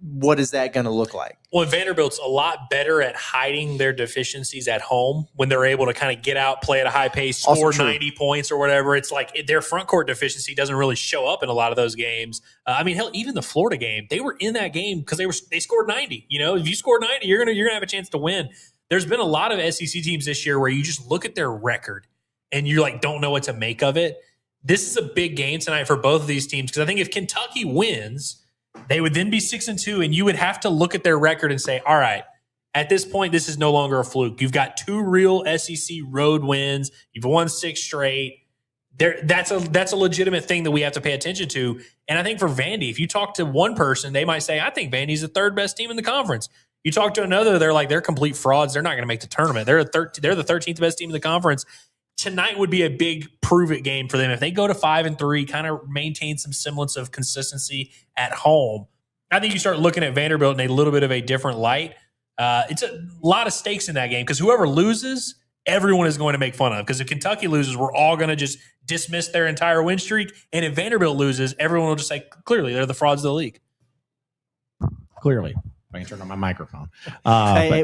Speaker 3: what is that going to look like?
Speaker 4: Well, Vanderbilt's a lot better at hiding their deficiencies at home when they're able to kind of get out, play at a high pace, score 90 points or whatever. It's like their front court deficiency doesn't really show up in a lot of those games. Hell, even the Florida game, they were in that game because they scored 90. If you score 90, you're gonna have a chance to win. There's been a lot of SEC teams this year where you just look at their record and you like don't know what to make of it. This is a big game tonight for both of these teams, because I think if Kentucky wins, they would then be 6-2, and you would have to look at their record and say, all right, at this point, this is no longer a fluke. You've got 2 real SEC road wins. You've won 6 straight. That's a legitimate thing that we have to pay attention to. And I think for Vandy, if you talk to one person, they might say, I think Vandy's the 3rd best team in the conference. You talk to another, they're like, they're complete frauds. They're not going to make the tournament. They're the 13th best team in the conference. Tonight would be a big prove-it game for them. If they go to 5-3, kind of maintain some semblance of consistency at home, I think you start looking at Vanderbilt in a little bit of a different light. It's a lot of stakes in that game, because whoever loses, everyone is going to make fun of. Because if Kentucky loses, we're all going to just dismiss their entire win streak. And if Vanderbilt loses, everyone will just say, clearly, they're the frauds of the league.
Speaker 2: Clearly. I can turn on my microphone.
Speaker 3: At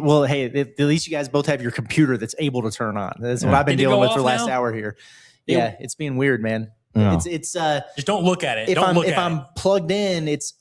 Speaker 3: least you guys both have your computer that's able to turn on. That's what I've been dealing with for the last hour here. Yeah, it's being weird, man.
Speaker 2: Yeah.
Speaker 3: It's
Speaker 4: just don't look at it.
Speaker 3: If I'm plugged in, it's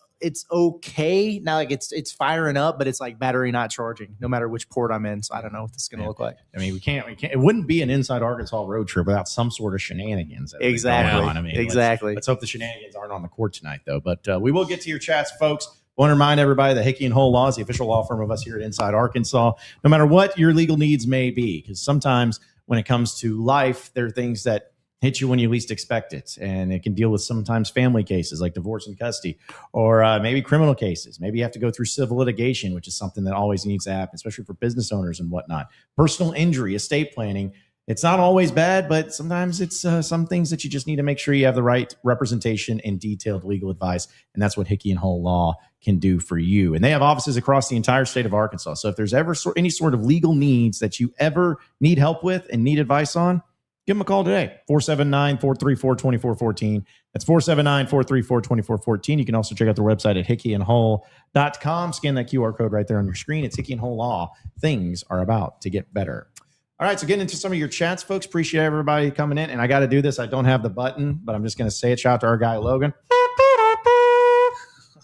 Speaker 3: okay. Now, like it's firing up, but it's like battery not charging, no matter which port I'm in. So I don't know what this is going to look like.
Speaker 2: I mean, we can't. It wouldn't be an Inside Arkansas road trip without some sort of shenanigans.
Speaker 3: Exactly. Exactly.
Speaker 2: Let's hope the shenanigans aren't on the court tonight, though. But we will get to your chats, folks. I want to remind everybody that Hickey & Hole Law is the official law firm of us here at Inside Arkansas, no matter what your legal needs may be, because sometimes when it comes to life, there are things that hit you when you least expect it, and it can deal with sometimes family cases like divorce and custody, or maybe criminal cases. Maybe you have to go through civil litigation, which is something that always needs to happen, especially for business owners and whatnot. Personal injury, estate planning. It's not always bad, but sometimes it's some things that you just need to make sure you have the right representation and detailed legal advice. And that's what Hickey and Hull Law can do for you. And they have offices across the entire state of Arkansas. So if there's ever any sort of legal needs that you ever need help with and need advice on, give them a call today, 479-434-2414. That's 479-434-2414. You can also check out their website at hickeyandhull.com. Scan that QR code right there on your screen. It's Hickey and Hull Law. Things are about to get better. All right, so getting into some of your chats, folks. Appreciate everybody coming in. And I got to do this. I don't have the button, but I'm just going to say it. Shout out to our guy, Logan.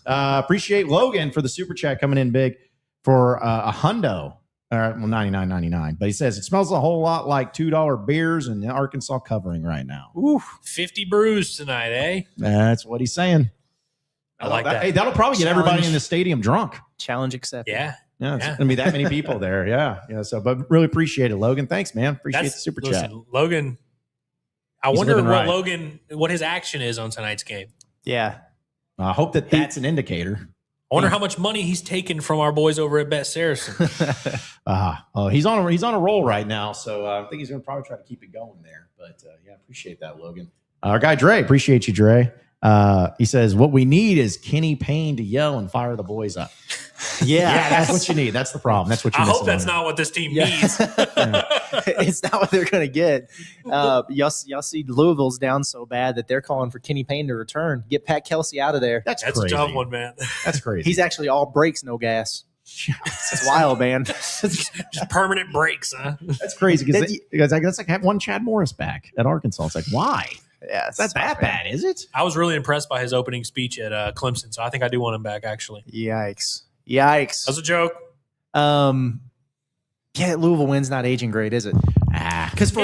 Speaker 2: Appreciate Logan for the super chat coming in big for a hundo. Well, $99.99. But he says it smells a whole lot like $2 beers and Arkansas covering right now.
Speaker 4: Ooh, 50 brews tonight, eh?
Speaker 2: That's what he's saying.
Speaker 4: I like that.
Speaker 2: Hey, that'll probably get everybody in the stadium drunk.
Speaker 3: Challenge accepted.
Speaker 4: Yeah.
Speaker 2: Yeah, it's going to be that many people there. Yeah. So, but really appreciate it, Logan. Thanks, man. Appreciate the super chat.
Speaker 4: Logan, I
Speaker 2: He's
Speaker 4: wonder
Speaker 2: living right.
Speaker 4: what his action is on tonight's game.
Speaker 3: Yeah.
Speaker 2: I hope that's an indicator.
Speaker 4: I wonder how much money he's taken from our boys over at Bet Saracen.
Speaker 2: He's on a roll right now, so I think he's going to probably try to keep it going there. But yeah, appreciate that, Logan. Our guy Dre, appreciate you, Dre. He says what we need is Kenny Payne to yell and fire the boys up. Yeah, that's what you need. That's the problem. That's what you.
Speaker 4: I hope that's not what this team needs.
Speaker 3: It's not what they're going to get. Y'all see Louisville's down so bad that they're calling for Kenny Payne to return. Get Pat Kelsey out of there.
Speaker 2: That's
Speaker 4: a
Speaker 2: crazy.
Speaker 4: tough one, man.
Speaker 2: That's crazy.
Speaker 3: He's actually all brakes, no gas. It's wild, man.
Speaker 4: Just permanent breaks, huh?
Speaker 2: That's crazy because that's like have one Chad Morris back at Arkansas. It's like why?
Speaker 3: Yeah,
Speaker 2: it's not that bad, is it?
Speaker 4: I was really impressed by his opening speech at Clemson, so I think I do want him back. Actually,
Speaker 3: Yikes!
Speaker 4: That was a joke.
Speaker 3: Yeah, Louisville wins not aging great, is it? Because for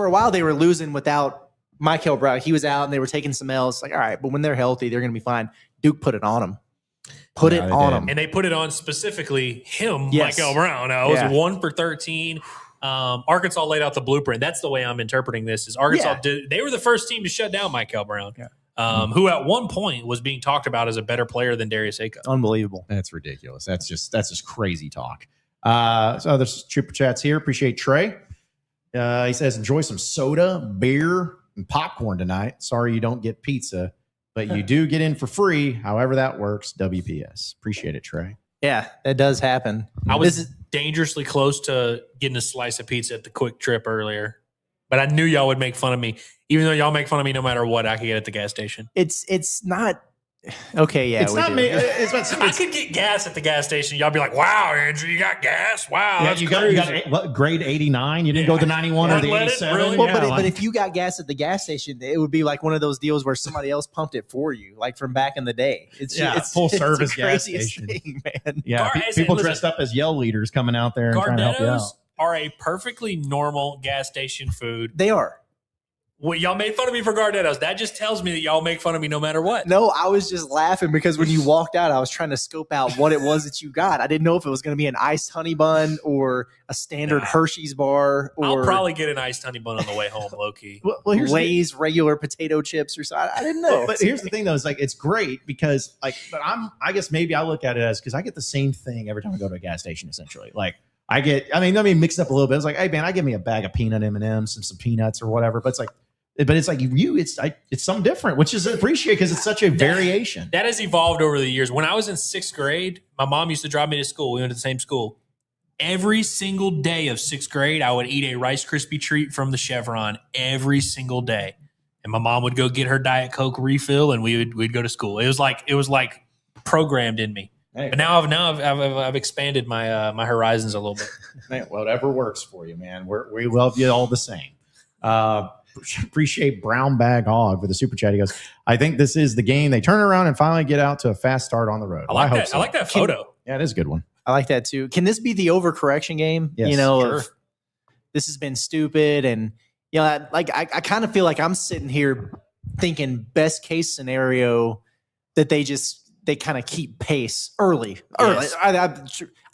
Speaker 3: a while they were losing without Michael Brown. He was out and they were taking some L's. Like, all right, but when they're healthy, they're going to be fine. Duke put it on them.
Speaker 4: And they put it on specifically him, yes. Michael Brown. It was 1 for 13. Arkansas laid out the blueprint. That's the way I'm interpreting this. Is Arkansas? They were the first team to shut down Michael Brown, who at one point was being talked about as a better player than Darius Aiko.
Speaker 3: Unbelievable.
Speaker 2: That's ridiculous. That's just crazy talk. So there's super chats here. Appreciate Trey. He says enjoy some soda, beer, and popcorn tonight. Sorry you don't get pizza, but you do get in for free. However that works. WPS. Appreciate it, Trey.
Speaker 3: Yeah, that does happen.
Speaker 4: I was dangerously close to getting a slice of pizza at the Quick Trip earlier, but I knew y'all would make fun of me. Even though y'all make fun of me no matter what, I could get at the gas station.
Speaker 3: It's not okay. Yeah,
Speaker 2: it's not me.
Speaker 4: I could get gas at the gas station. Y'all be like, "Wow, Andrew, you got gas? Wow,
Speaker 2: yeah,
Speaker 4: that's
Speaker 2: you
Speaker 4: crazy."
Speaker 2: got what, grade 89? You didn't go to 91 or the 87?
Speaker 4: Really?
Speaker 3: Well, but if you got gas at the gas station, it would be like one of those deals where somebody else pumped it for you, like from back in the day. It's
Speaker 2: full service gas
Speaker 3: station, man.
Speaker 2: Yeah, people dressed up as yell leaders coming out there and trying to help you out.
Speaker 4: Are a perfectly normal gas station food.
Speaker 3: They are.
Speaker 4: Well, y'all made fun of me for Gardettos. That just tells me that y'all make fun of me no matter what.
Speaker 3: No, I was just laughing because when you walked out, I was trying to scope out what it was that you got. I didn't know if it was going to be an iced honey bun or a standard Hershey's bar. Or
Speaker 4: I'll probably get an iced honey bun on the way home, low-key.
Speaker 3: Well, Lay's regular potato chips or something. I didn't know.
Speaker 2: But here's the thing, though. Is like it's great because I guess maybe I look at it as because I get the same thing every time I go to a gas station, essentially. Like let me mix it up a little bit. It's like, hey, man, give me a bag of peanut M&Ms and some peanuts or whatever. But it's like it's something different, which is appreciated because it's such a variation.
Speaker 4: That has evolved over the years. When I was in 6th grade, my mom used to drive me to school. We went to the same school. Every single day of 6th grade, I would eat a Rice Krispie treat from the Chevron every single day. And my mom would go get her Diet Coke refill, and we'd go to school. It was like programmed in me. Hey, but now I've expanded my horizons a little bit.
Speaker 2: Man, whatever works for you, man. We love you all the same. Appreciate Brown Bag Hog for the super chat. He goes, I think this is the game. They turn around and finally get out to a fast start on the road.
Speaker 4: I
Speaker 2: hope so.
Speaker 4: I like that photo.
Speaker 2: Yeah, it is a good one.
Speaker 3: I like that too. Can this be the overcorrection game?
Speaker 2: Yes,
Speaker 3: sure. This has been stupid. And, I kind of feel like I'm sitting here thinking best case scenario that they just they kind of keep pace early. Yes.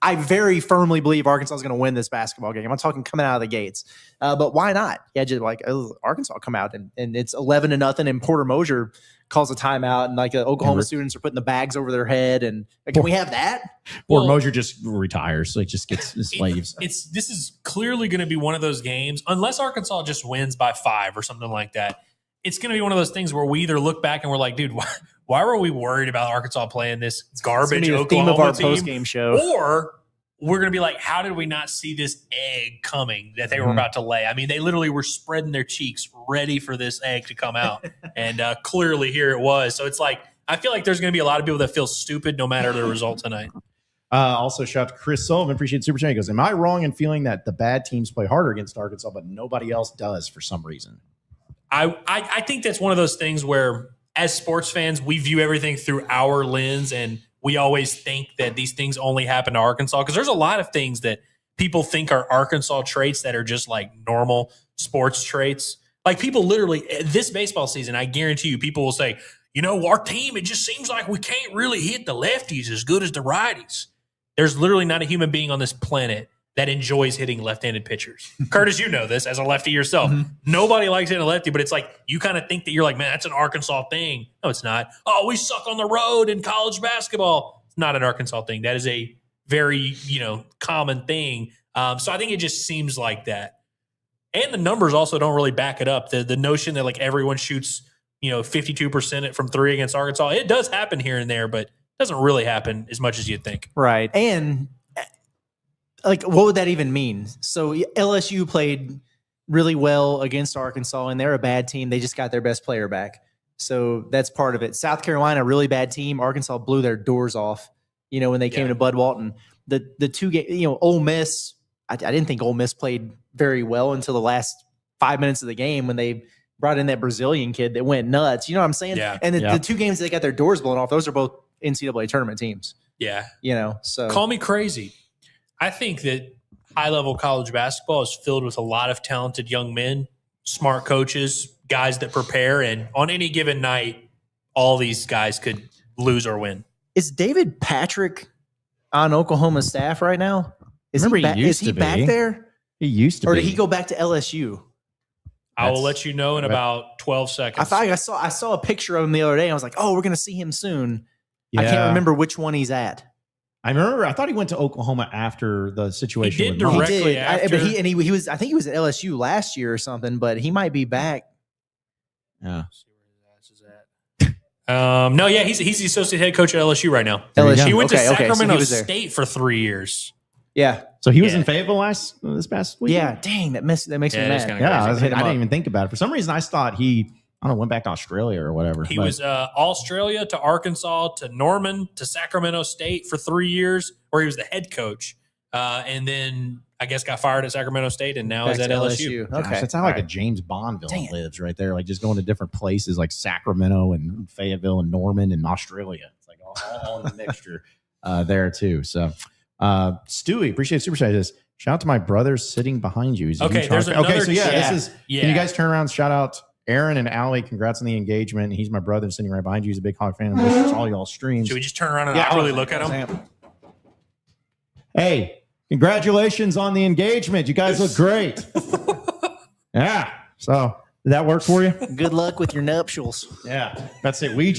Speaker 3: I very firmly believe Arkansas is going to win this basketball game. I'm talking coming out of the gates. But why not? Yeah, just like Arkansas come out and it's 11-0, and Porter Mosier calls a timeout, and like Oklahoma students are putting the bags over their head. And can we have that?
Speaker 2: Or Mosier just retires, so he just gets his slaves.
Speaker 4: This is clearly going to be one of those games, unless Arkansas just wins by 5 or something like that. It's going to be one of those things where we either look back and we're like, dude, why were we worried about Arkansas playing this garbage Oklahoma
Speaker 3: theme of our
Speaker 4: team?
Speaker 3: post-game show?
Speaker 4: Or we're going to be like, how did we not see this egg coming that they were about to lay? I mean, they literally were spreading their cheeks ready for this egg to come out. And clearly here it was. So it's like, I feel like there's going to be a lot of people that feel stupid no matter the result tonight.
Speaker 2: Also, shout out to Chris Sullivan. Appreciate the super chat. He goes, am I wrong in feeling that the bad teams play harder against Arkansas, but nobody else does for some reason?
Speaker 4: I think that's one of those things where, as sports fans, we view everything through our lens, and we always think that these things only happen to Arkansas, because there's a lot of things that people think are Arkansas traits that are just like normal sports traits. Like people literally, this baseball season, I guarantee you, people will say, you know, our team, it just seems like we can't really hit the lefties as good as the righties. There's literally not a human being on this planet that enjoys hitting left-handed pitchers. Curtis, you know this as a lefty yourself. Nobody likes hitting a lefty, but it's like you kind of think that you're like, man, that's an Arkansas thing. No, it's not. Oh, we suck on the road in college basketball. It's not an Arkansas thing. That is a very, common thing. So I think it just seems like that. And the numbers also don't really back it up. The notion that like everyone shoots, 52% from 3 against Arkansas, it does happen here and there, but it doesn't really happen as much as you'd think.
Speaker 3: Right. And like, what would that even mean? So LSU played really well against Arkansas, and they're a bad team. They just got their best player back. So that's part of it. South Carolina, really bad team. Arkansas blew their doors off, when they came to Bud Walton. The two games, Ole Miss, I didn't think Ole Miss played very well until the last 5 minutes of the game when they brought in that Brazilian kid that went nuts. You know what I'm saying?
Speaker 4: Yeah.
Speaker 3: And the 2 games they got their doors blown off, those are both NCAA tournament teams.
Speaker 4: Yeah.
Speaker 3: So
Speaker 4: call me crazy. I think that high-level college basketball is filled with a lot of talented young men, smart coaches, guys that prepare, and on any given night, all these guys could lose or win.
Speaker 3: Is David Patrick on Oklahoma's staff right now? Is he back there?
Speaker 2: He used to be.
Speaker 3: Or did he go back to LSU?
Speaker 4: I will let you know in about 12 seconds.
Speaker 3: I saw a picture of him the other day. I was like, oh, we're going to see him soon. Yeah. I can't remember which one he's at.
Speaker 2: I thought he went to Oklahoma after the situation.
Speaker 4: He did directly after.
Speaker 3: But he was. I think he was at LSU last year or something. But he might be back.
Speaker 2: Yeah.
Speaker 4: No, yeah, he's the associate head coach at LSU right now.
Speaker 3: LSU.
Speaker 4: He went to Sacramento State for 3 years.
Speaker 3: Yeah.
Speaker 2: So he was in Fayetteville this past week.
Speaker 3: Yeah. Dang, that makes me mad.
Speaker 2: I didn't even think about it. For some reason, I thought he went back to Australia or whatever.
Speaker 4: He was Australia to Arkansas to Norman to Sacramento State for 3 years, where he was the head coach, and then I guess got fired at Sacramento State and now is at LSU.
Speaker 2: Okay, that's how a James Bond villain lives right there. Like just going to different places like Sacramento and Fayetteville and Norman and Australia. It's like all in the mixture there too. So Stewie, appreciate super chat. Shout out to my brothers sitting behind you.
Speaker 4: There's another.
Speaker 2: Okay, so this is. Yeah. Can you guys turn around? Shout out Aaron and Allie, congrats on the engagement. He's my brother sitting right behind you. He's a big Hog fan and wishes all y'all streams.
Speaker 4: Should we just turn around and not really look at him?
Speaker 2: Hey, congratulations on the engagement. You guys look great. Yeah. So did that work for you?
Speaker 3: Good luck with your nuptials.
Speaker 2: Yeah. That's it. We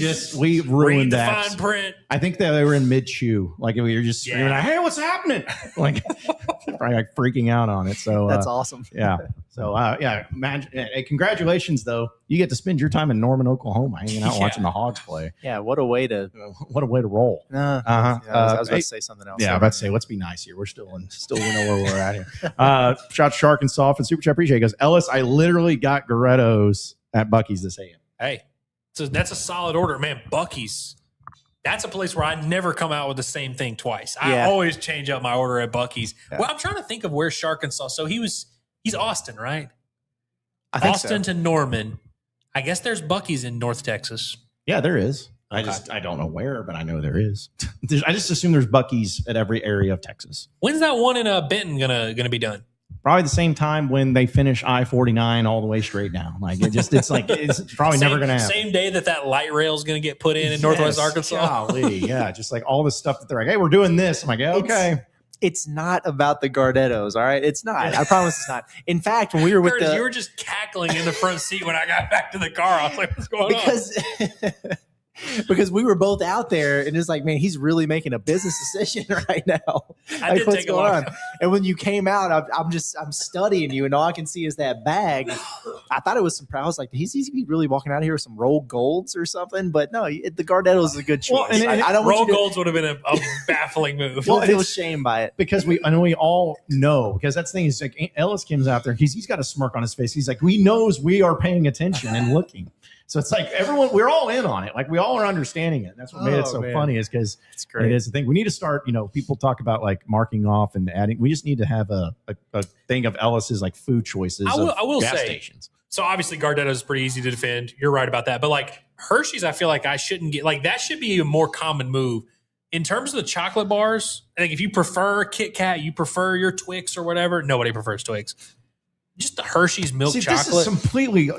Speaker 2: ruined that.
Speaker 4: Read the fine print.
Speaker 2: I think that they were in mid-chew. Like we were just screaming, hey, what's happening? Like freaking out on it. So
Speaker 3: that's awesome.
Speaker 2: Yeah. So congratulations though. You get to spend your time in Norman, Oklahoma, hanging out watching the Hogs play.
Speaker 3: Yeah, what a way to
Speaker 2: roll.
Speaker 3: I was about to say something else.
Speaker 2: Yeah, I was about to say, let's be nice here. We're still we know where we're at here. Shout out to Shark and Soft and Super Chat. Appreciate it. He goes, Ellis, I literally got Garettos at Buc-ee's this AM.
Speaker 4: Hey, so that's a solid order, man. Buc-ee's. That's a place where I never come out with the same thing twice. I always change up my order at Buc-ee's. Yeah. Well, I'm trying to think of where Shark and Soft. So he's Austin, right?
Speaker 3: I think
Speaker 4: Austin to Norman. I guess there's Buc-ee's in North Texas.
Speaker 2: Yeah, there is. Okay. I don't know where, but I know there is. I just assume there's Buc-ee's at every area of Texas.
Speaker 4: When's that one in Benton gonna be done?
Speaker 2: probably the same time when they finish I-49 all the way straight down. Like it's probably never going to happen.
Speaker 4: Same day that light rail is going to get put in Northwest Arkansas.
Speaker 2: Golly, yeah, just like all the stuff that they're like, hey, we're doing this. I'm like, okay.
Speaker 3: It's not about the Gardettos, all right? It's not. I promise it's not. In fact, when we were with
Speaker 4: Curtis, you were just cackling in the front seat when I got back to the car. I was like, what's going on?
Speaker 3: Because we were both out there, and it's like, man, he's really making a business decision right now.
Speaker 4: I did take a walk.
Speaker 3: And when you came out, I'm studying you, and all I can see is that bag. I thought it was some proud. I was like, he's really walking out of here with some rolled golds or something. But no, the Gardettos is a good choice.
Speaker 2: Well,
Speaker 3: I don't
Speaker 4: rolled golds would have been a baffling move.
Speaker 3: Don't feel shame by it
Speaker 2: because we all know, because that's the thing is like Ellis comes out there, he's got a smirk on his face. He's like, he knows we are paying attention and looking. So it's like everyone, we're all in on it. Like we all are understanding it. That's what made it so funny is because it is the thing. We need to start, people talk about like marking off and adding. We just need to have a thing of Ellis's like food choices. I will gas say, stations.
Speaker 4: So obviously Gardetto is pretty easy to defend. You're right about that. But like Hershey's, I feel like I shouldn't get, like that should be a more common move. In terms of the chocolate bars, I think if you prefer Kit Kat, you prefer your Twix or whatever. Nobody prefers Twix. Just the Hershey's milk chocolate.
Speaker 2: This is completely you're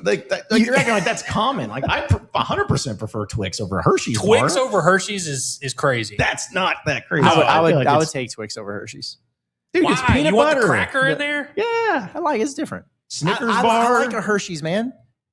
Speaker 2: acting like that's common. Like I 100% prefer Twix over Hershey's.
Speaker 4: Twix over Hershey's is crazy.
Speaker 2: That's not that crazy.
Speaker 3: I would take Twix over Hershey's.
Speaker 2: Dude,
Speaker 4: why?
Speaker 2: It's peanut
Speaker 4: you
Speaker 2: butter.
Speaker 4: Want the cracker in there?
Speaker 2: Yeah,
Speaker 3: I like it's different.
Speaker 2: Snickers
Speaker 3: bar. I like a Hershey's, man.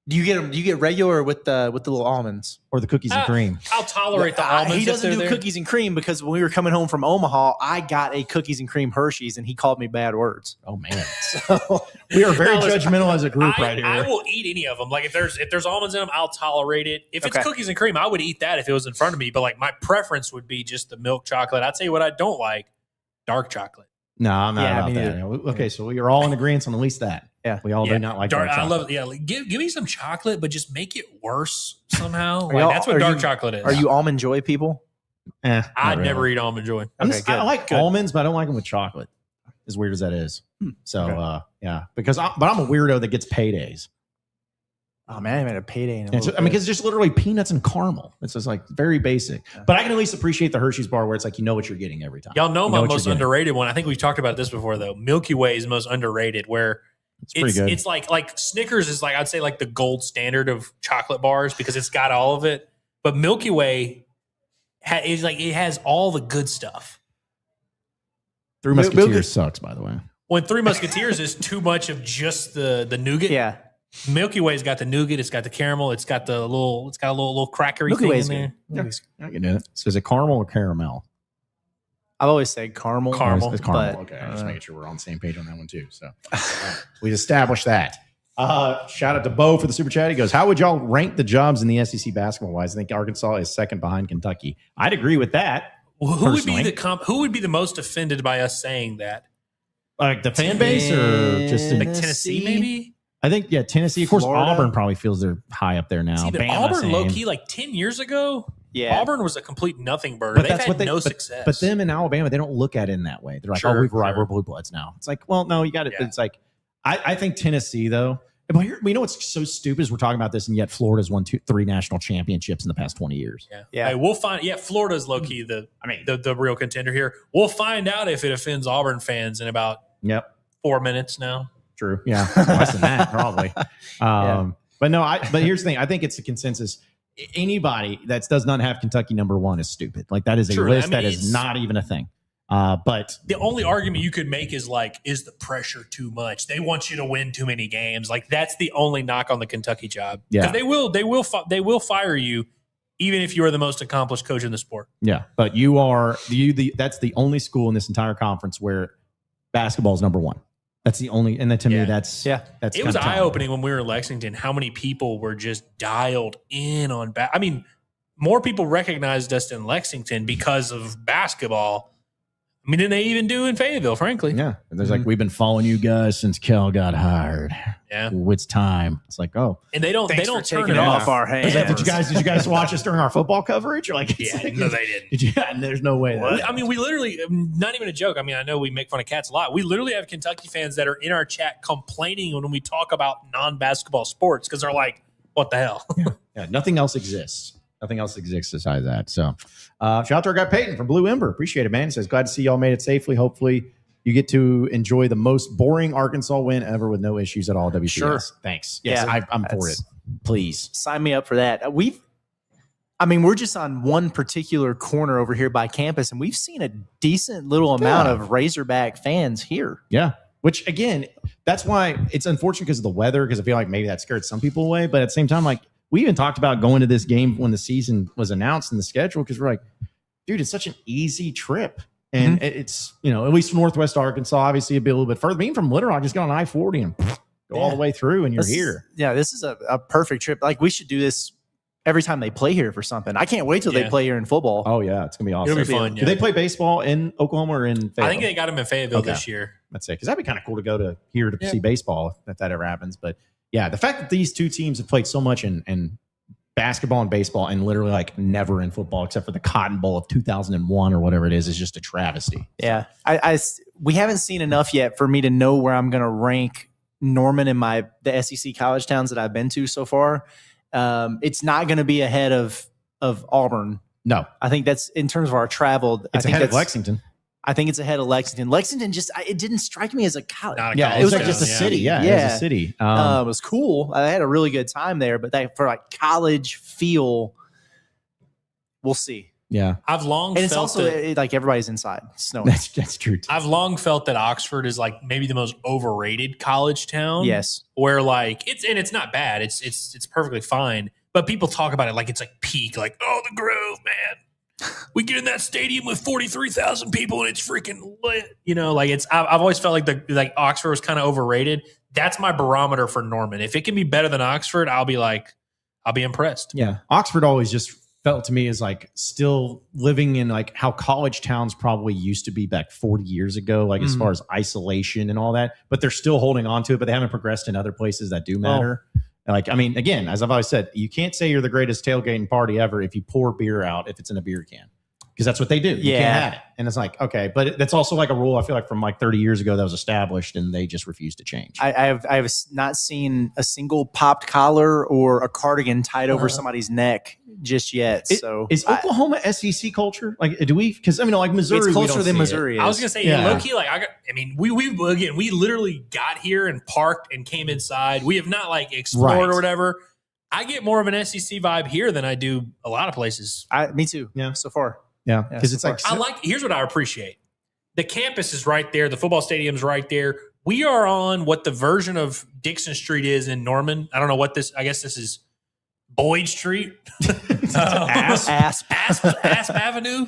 Speaker 3: Do you get them? Do you get regular with the little almonds
Speaker 2: or the cookies and cream?
Speaker 4: I'll tolerate the almonds.
Speaker 3: He doesn't do cookies and cream because when we were coming home from Omaha, I got a cookies and cream Hershey's and he called me bad words.
Speaker 2: Oh man, so we are very judgmental as a group right here.
Speaker 4: I will eat any of them. Like if there's almonds in them, I'll tolerate it. If it's cookies and cream, I would eat that if it was in front of me. But like my preference would be just the milk chocolate. I'd tell you what I don't like: dark chocolate.
Speaker 2: No, I'm not about that. Okay, so we are all in agreement on at least that.
Speaker 3: Yeah,
Speaker 2: we all do not like dark chocolate.
Speaker 4: I love it. Yeah, like, give me some chocolate, but just make it worse somehow. That's what dark chocolate is.
Speaker 3: Are you Almond Joy people?
Speaker 4: I'd never eat Almond Joy.
Speaker 2: I like almonds, but I don't like them with chocolate. As weird as that is. So because I'm a weirdo that gets paydays.
Speaker 3: Oh man, I haven't had a payday in
Speaker 2: because it's just literally peanuts and caramel. It's just like very basic. But I can at least appreciate the Hershey's bar where it's like what you're getting every time.
Speaker 4: Y'all know my most underrated one. I think we've talked about this before though. Milky Way is most underrated where it's pretty good. It's like Snickers is like I'd say like the gold standard of chocolate bars because it's got all of it. But Milky Way is like it has all the good stuff.
Speaker 2: Three Musketeers sucks, by the way.
Speaker 4: When Three Musketeers is too much of just the nougat.
Speaker 3: Yeah.
Speaker 4: Milky Way's got the nougat, it's got the caramel, it's got a little crackery
Speaker 3: Milky
Speaker 4: thing
Speaker 3: Way's
Speaker 4: in there.
Speaker 2: Yeah. I can do it. So is it caramel or caramel?
Speaker 3: I've always said caramel.
Speaker 2: It's caramel. Okay, I'm just making sure we're on the same page on that one too. So we established that. Shout out to Bo for the super chat. He goes, "How would y'all rank the jobs in the SEC basketball wise? I think Arkansas is second behind Kentucky. I'd agree with that.
Speaker 4: Well, who would be the most offended by us saying that?
Speaker 2: Like the fan base or just
Speaker 4: like Tennessee maybe?
Speaker 2: I think, Tennessee. Of course,
Speaker 3: Florida.
Speaker 2: Auburn probably feels they're high up there now.
Speaker 4: See, but Auburn, low-key, like 10 years ago, Auburn was a complete nothing burger. They've had no success.
Speaker 2: But them in Alabama, they don't look at it in that way. They're like, we're blue bloods now. It's like, well, no, you got it. Yeah. It's like, I think Tennessee, though. But here, we know what's so stupid is we're talking about this, and yet Florida's won 3 national championships in the past 20 years.
Speaker 4: Yeah. Hey, we'll find. Yeah, Florida's low-key the real contender here. We'll find out if it offends Auburn fans in about 4 minutes now.
Speaker 2: True. Yeah. Less than that, probably. But no, but here's the thing. I think it's a consensus. Anybody that does not have Kentucky number 1 is stupid. Like that is a list that is not even a thing. But
Speaker 4: the only argument you could make is like, is the pressure too much? They want you to win too many games. Like that's the only knock on the Kentucky job. Yeah. They will fire you even if you are the most accomplished coach in the sport.
Speaker 2: Yeah. But that's the only school in this entire conference where basketball is number 1. That's the only, and then to me, that's
Speaker 4: it was eye opening when we were in Lexington. How many people were just dialed in on I mean, more people recognized us in Lexington because of basketball. I mean, than they even do in Fayetteville, frankly.
Speaker 2: Yeah, there's like we've been following you guys since Kel got hired.
Speaker 4: Yeah,
Speaker 2: it's time. It's like
Speaker 4: and they don't turn it off
Speaker 3: our hands.
Speaker 2: Did you guys watch us during our football coverage? Or like,
Speaker 4: no, they didn't.
Speaker 2: There's no way.
Speaker 4: I mean, we literally, not even a joke. I mean, I know we make fun of cats a lot. We literally have Kentucky fans that are in our chat complaining when we talk about non-basketball sports because they're like, "What the hell?"
Speaker 2: Yeah, nothing else exists. Nothing else exists besides that. So shout out to our guy Peyton from Blue Ember. Appreciate it, man. He says, glad to see y'all made it safely. Hopefully you get to enjoy the most boring Arkansas win ever with no issues at all. WCS.
Speaker 3: Sure.
Speaker 2: Thanks. Yes,
Speaker 3: Yeah,
Speaker 2: I'm for it. Please.
Speaker 3: Sign me up for that. We're just on one particular corner over here by campus, and we've seen a decent little amount of Razorback fans here.
Speaker 2: Yeah. Which, again, that's why it's unfortunate because of the weather, because I feel like maybe that scared some people away. But at the same time, like, we even talked about going to this game when the season was announced in the schedule, because we're like, dude, it's such an easy trip. And it's, at least from Northwest Arkansas, obviously it'd be a little bit further. Being from Little Rock, just go on I-40 and go all the way through, and you're here.
Speaker 3: This is a perfect trip. Like, we should do this every time they play here for something. I can't wait till they play here in football.
Speaker 2: Oh, yeah. It's going to be awesome.
Speaker 4: It'll be fun.
Speaker 2: Do they play baseball in Oklahoma or in Fayetteville?
Speaker 4: I think they got them in Fayetteville this year.
Speaker 2: That's it. Because that'd be kind of cool to go to here to see baseball if that ever happens. But yeah, the fact that these two teams have played so much in basketball and baseball and literally like never in football except for the Cotton Bowl of 2001 or whatever it is just a travesty.
Speaker 3: Yeah. We haven't seen enough yet for me to know where I'm going to rank Norman in the SEC college towns that I've been to so far. It's not going to be ahead of Auburn.
Speaker 2: No,
Speaker 3: I think that's in terms of our travel.
Speaker 2: It's ahead of Lexington.
Speaker 3: I think it's ahead of Lexington. Lexington it didn't strike me as a college.
Speaker 2: It was like just a city. Yeah, it was a city.
Speaker 3: It was cool. I had a really good time there, but for like college feel, we'll see.
Speaker 2: Yeah,
Speaker 4: I've long
Speaker 3: and
Speaker 4: felt
Speaker 3: it's also like everybody's inside snowing.
Speaker 2: That's true.
Speaker 4: I've long felt that Oxford is like maybe the most overrated college town.
Speaker 3: Yes,
Speaker 4: where like it's not bad. It's perfectly fine. But people talk about it like it's like peak. Like, oh, the Grove, man. We get in that stadium with 43,000 people and it's freaking lit. I've always felt like Oxford was kind of overrated. That's my barometer for Norman. If it can be better than Oxford, I'll be impressed.
Speaker 2: Yeah, Oxford always just felt to me as like still living in like how college towns probably used to be back 40 years ago, like as far as isolation and all that, but they're still holding on to it, but they haven't progressed in other places that do matter. Like, I mean, again, as I've always said, you can't say you're the greatest tailgating party ever if you pour beer out, if it's in a beer can, because that's what they do. You can't have it. And it's like, okay, but that's also like a rule I feel like from like 30 years ago that was established and they just refused to change.
Speaker 3: I have not seen a single popped collar or a cardigan tied over somebody's neck just yet. So
Speaker 2: is Oklahoma SEC culture? Like, do we? Because I mean, like Missouri,
Speaker 3: it's closer than Missouri.
Speaker 4: I was gonna say, low key, like we literally got here and parked and came inside. We have not like explored or whatever. I get more of an SEC vibe here than I do a lot of places.
Speaker 3: Me too. Yeah, so far.
Speaker 2: Yeah, because it's like
Speaker 4: here's what I appreciate. The campus is right there. The football stadium's right there. We are on what the version of Dixon Street is in Norman. I don't know what this. I guess this is Boyd Street,
Speaker 3: Asp
Speaker 4: Avenue.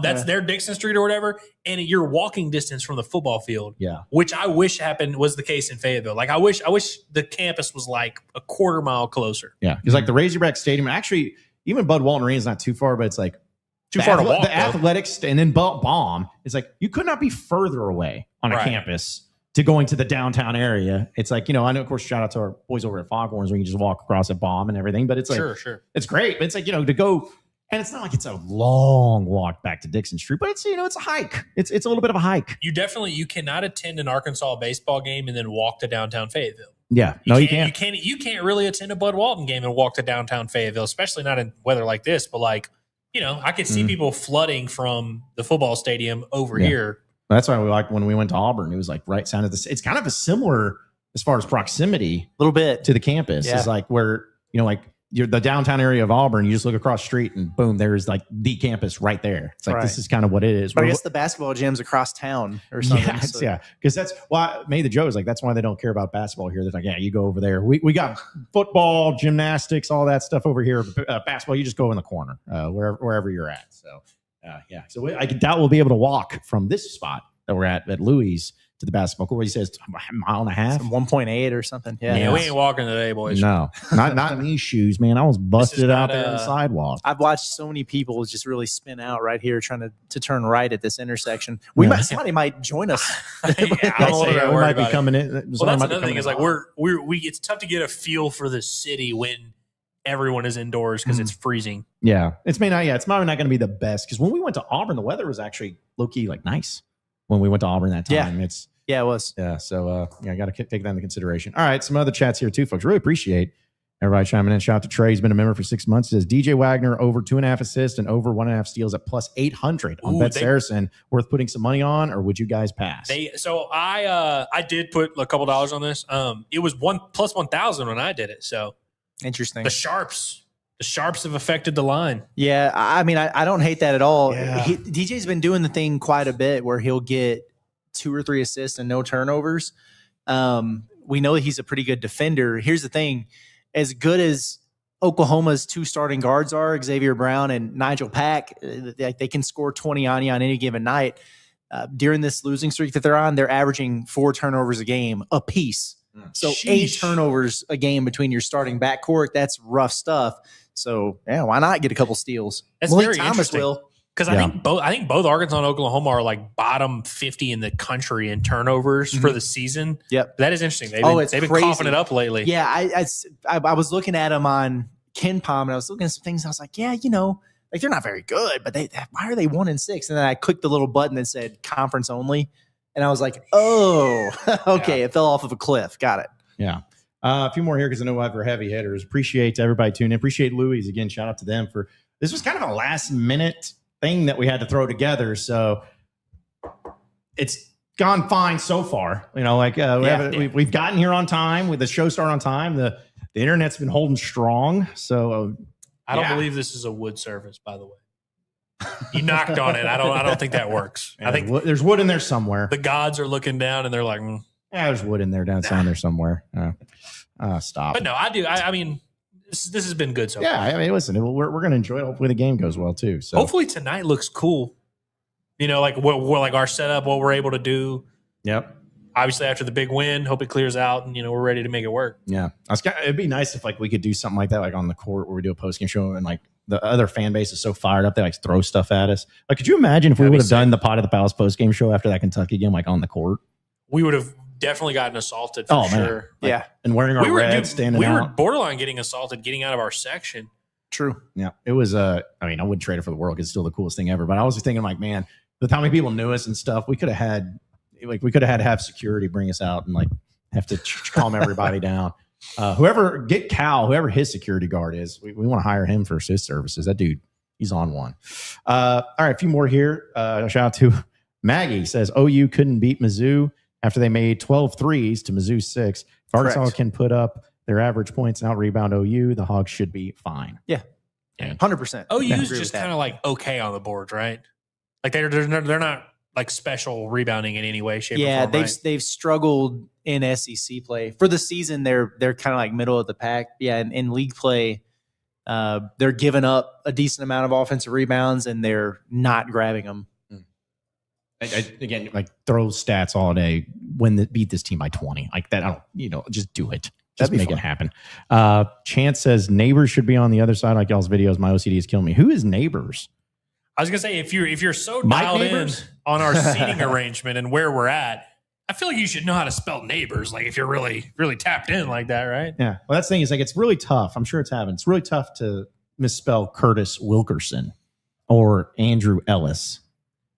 Speaker 4: That's their Dixon Street or whatever. And you're walking distance from the football field.
Speaker 2: Yeah,
Speaker 4: which I wish was the case in Fayetteville. Like I wish the campus was like a quarter mile closer.
Speaker 2: Yeah, because like the Razorback Stadium, actually, even Bud Walton Arena is not too far, but it's like
Speaker 4: too far to walk.
Speaker 2: The athletics and then Baum is like you could not be further away on a campus to going to the downtown area. It's like, I know, of course, shout out to our boys over at Foghorns where you can just walk across at Baum and everything, but it's like,
Speaker 4: sure.
Speaker 2: It's great. But it's like, to go, and it's not like it's a long walk back to Dixon Street, but it's, it's a hike. It's a little bit of a hike.
Speaker 4: You cannot attend an Arkansas baseball game and then walk to downtown Fayetteville.
Speaker 2: Yeah. You can't.
Speaker 4: You can't really attend a Bud Walton game and walk to downtown Fayetteville, especially not in weather like this. But like, I could see people flooding from the football stadium over here.
Speaker 2: That's why we like when we went to Auburn. It was like right sound of this. It's kind of a similar as far as proximity,
Speaker 3: a little bit
Speaker 2: to the campus. It's like where like you're the downtown area of Auburn. You just look across the street and boom, there's like the campus right there. It's like this is kind of what it is.
Speaker 3: But I guess the basketball gym's across town or something.
Speaker 2: Yeah, because that's why I made the joke. Is like that's why they don't care about basketball here. They're like, you go over there. We got football, gymnastics, all that stuff over here. Basketball, you just go in the corner wherever you're at. So so I doubt we'll be able to walk from this spot that we're at Louis to the basketball court. He says a mile and a half,
Speaker 3: 1.8 or something.
Speaker 4: Yeah, we ain't walking today, boys.
Speaker 2: No, not in these shoes, man. I was busted out there on the sidewalk.
Speaker 3: I've watched so many people just really spin out right here trying to turn right at this intersection. Somebody might join us.
Speaker 2: We might be coming in.
Speaker 4: Well, that's another thing is like we it's tough to get a feel for the city when everyone is indoors because it's freezing.
Speaker 2: Yeah, it's probably not going to be the best because when we went to Auburn, the weather was actually low key like nice. When we went to Auburn that time, it
Speaker 3: was.
Speaker 2: Yeah, so I got to take that into consideration. All right, some other chats here too, folks. Really appreciate Everybody chiming in. Shout out to Trey. He's been a member for 6 months. Says DJ Wagner over 2.5 assists and over 1.5 steals at plus 800 on Bet Saracen. Worth putting some money on, or would you guys pass?
Speaker 4: So I did put a couple dollars on this. It was plus 1,000 when I did it. So
Speaker 3: interesting.
Speaker 4: The sharps have affected the line.
Speaker 3: Yeah, I mean, I don't hate that at all.
Speaker 2: Yeah.
Speaker 3: DJ's been doing the thing quite a bit where he'll get 2 or 3 assists and no turnovers. We know that he's a pretty good defender. Here's the thing. As good as Oklahoma's 2 starting guards are, Xavier Brown and Nigel Pack, they can score 20 on you on any given night. During this losing streak that they're on, they're averaging 4 turnovers a game apiece. So
Speaker 4: Sheesh.
Speaker 3: 8 turnovers a game between your starting backcourt. That's rough stuff. So, yeah, why not get a couple steals?
Speaker 4: That's
Speaker 3: Malik
Speaker 4: very
Speaker 3: Thomas
Speaker 4: interesting.
Speaker 3: will.
Speaker 4: Because I think both Arkansas and Oklahoma are like bottom 50 in the country in turnovers for the season.
Speaker 3: Yep.
Speaker 4: That is interesting. They've been
Speaker 3: crazy.
Speaker 4: coughing it up lately.
Speaker 3: Yeah, I was looking at them on KenPom, and I was looking at some things. And I was like, yeah, like they're not very good, but why are they 1-6? And then I clicked the little button that said conference only, and I was like, oh, okay, It fell off of a cliff. Got it.
Speaker 2: Yeah. A few more here because I know we'll have our heavy hitters. Appreciate everybody tuning in. Appreciate Louis again. Shout out to them for this was kind of a last minute thing that we had to throw together. So it's gone fine so far. We've gotten here on time with the show start on time. The internet's been holding strong. So
Speaker 4: I don't believe this is a wood surface, by the way. You knocked on it. I don't think that works.
Speaker 2: Yeah,
Speaker 4: I think
Speaker 2: there's wood in there somewhere.
Speaker 4: the gods are looking down and they're like,
Speaker 2: Yeah, there's wood in there down there somewhere. Stop.
Speaker 4: But no, I do. I mean, this has been good so far.
Speaker 2: Yeah, I mean, listen, we're going to enjoy it. Hopefully the game goes well too. So
Speaker 4: Hopefully tonight looks cool. Like we're like our setup, what we're able to do.
Speaker 2: Yep.
Speaker 4: Obviously after the big win, hope it clears out and we're ready to make it work.
Speaker 2: Yeah. It'd be nice if we could do something like that, like on the court where we do a post-game show and the other fan base is so fired up they throw stuff at us. Could you imagine if we would have done the Pot of the Palace post-game show after that Kentucky game, on the court?
Speaker 4: We would have definitely gotten assaulted for sure.
Speaker 3: Yeah.
Speaker 2: And wearing our red, standing
Speaker 4: we
Speaker 2: out.
Speaker 4: We were borderline getting assaulted, getting out of our section.
Speaker 3: True.
Speaker 2: Yeah. It was, I wouldn't trade it for the world because it's still the coolest thing ever. But I was just thinking man, with how many people knew us and stuff, we could have had, have security bring us out and have to calm everybody down. Whoever his security guard is, we want to hire him for his services. That dude, he's on one. All right. A few more here. Shout out to Maggie says, OU couldn't beat Mizzou after they made 12 threes to Mizzou's 6. If Arkansas can put up their average points and out-rebound OU, the Hogs should be fine.
Speaker 3: Yeah. 100%.
Speaker 4: OU's just kind of okay on the boards, right? They're not special rebounding in any way, shape, or form.
Speaker 3: They've struggled in SEC play. For the season, they're kind of middle of the pack. Yeah, in league play, they're giving up a decent amount of offensive rebounds, and they're not grabbing them.
Speaker 2: Again, throw stats all day. Beat this team by 20, that. I don't, just do it. Just make it happen. Chance says Neighbors should be on the other side. Y'all's videos. My OCD is killing me. Who is Neighbors?
Speaker 4: I was gonna say if you're so dialed in on our seating arrangement and where we're at, I feel like you should know how to spell neighbors. If you're really really tapped in like that, right?
Speaker 2: Yeah. Well, that's the thing is it's really tough. I'm sure it's happened. It's really tough to misspell Curtis Wilkerson or Andrew Ellis.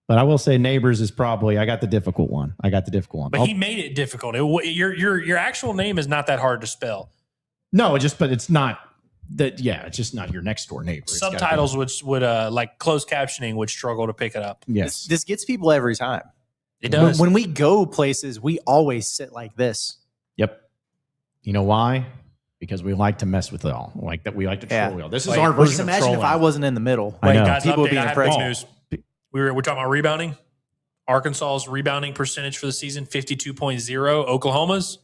Speaker 2: But I will say Neighbors is probably I got the difficult one.
Speaker 4: But he made it difficult. Your actual name is not that hard to spell.
Speaker 2: No, but it's not. It's just not your next door neighbor.
Speaker 4: Subtitles would closed captioning would struggle to pick it up.
Speaker 2: Yes.
Speaker 3: This gets people every time.
Speaker 4: It does.
Speaker 3: When we go places, we always sit like this.
Speaker 2: Yep. You know why? Because we like to mess with it all. We like to troll y'all. This is our
Speaker 3: Just
Speaker 2: version of
Speaker 3: imagine
Speaker 2: trolling.
Speaker 3: if I wasn't in the middle.
Speaker 4: Guys,
Speaker 3: people would be
Speaker 4: I had
Speaker 3: impressed.
Speaker 4: big news. We're talking about rebounding. Arkansas's rebounding percentage for the season, 52.0. Oklahoma's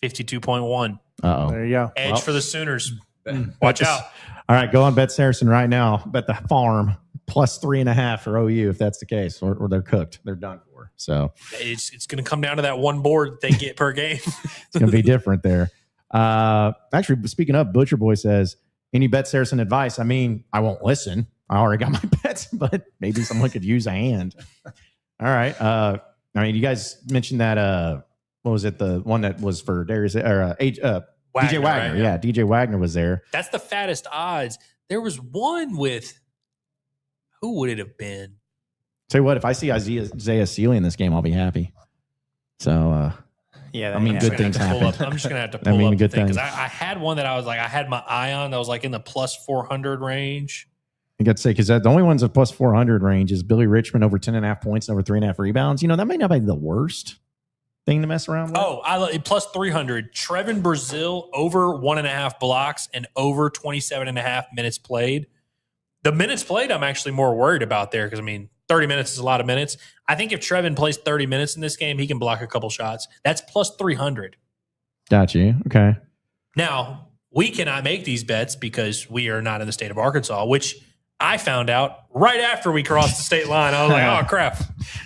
Speaker 4: 52.1.
Speaker 2: Uh-oh.
Speaker 3: There you go.
Speaker 4: Edge for the Sooners. Watch out.
Speaker 2: All right, go on Bet Saracen right now. Bet the farm plus 3.5 for OU if that's the case, or they're cooked. They're done for. So
Speaker 4: it's going to come down to that one board they get per game.
Speaker 2: It's going to be different there. Actually, speaking of, Butcher Boy says, any Bet Saracen advice? I won't listen. I already got my bets, but maybe someone could use a hand. All right. You guys mentioned that. What was it? The one that was for Darius or DJ Wagner. Right? Yeah, DJ Wagner was there.
Speaker 4: That's the fattest odds. There was one with who would it have been?
Speaker 2: Tell you what, if I see Isaiah Sealy in this game, I'll be happy. So
Speaker 3: Yeah,
Speaker 2: I mean, good things happen.
Speaker 4: I'm just gonna have to pull up
Speaker 2: good
Speaker 4: the thing
Speaker 2: things.
Speaker 4: because I had one that I was like, I had my eye on that was like in the plus 400 range.
Speaker 2: I got to say, because the only ones at plus 400 range is Billy Richmond over 10.5 points and over 3.5 rebounds. That might not be the worst thing to mess around with.
Speaker 4: Oh, plus 300. Trevon Brazile over 1.5 blocks and over 27.5 minutes played. The minutes played, I'm actually more worried about there because, 30 minutes is a lot of minutes. I think if Trevon plays 30 minutes in this game, he can block a couple shots. That's plus 300.
Speaker 2: Got you. Okay.
Speaker 4: Now, we cannot make these bets because we are not in the state of Arkansas, which I found out right after we crossed the state line. I was like, oh, crap.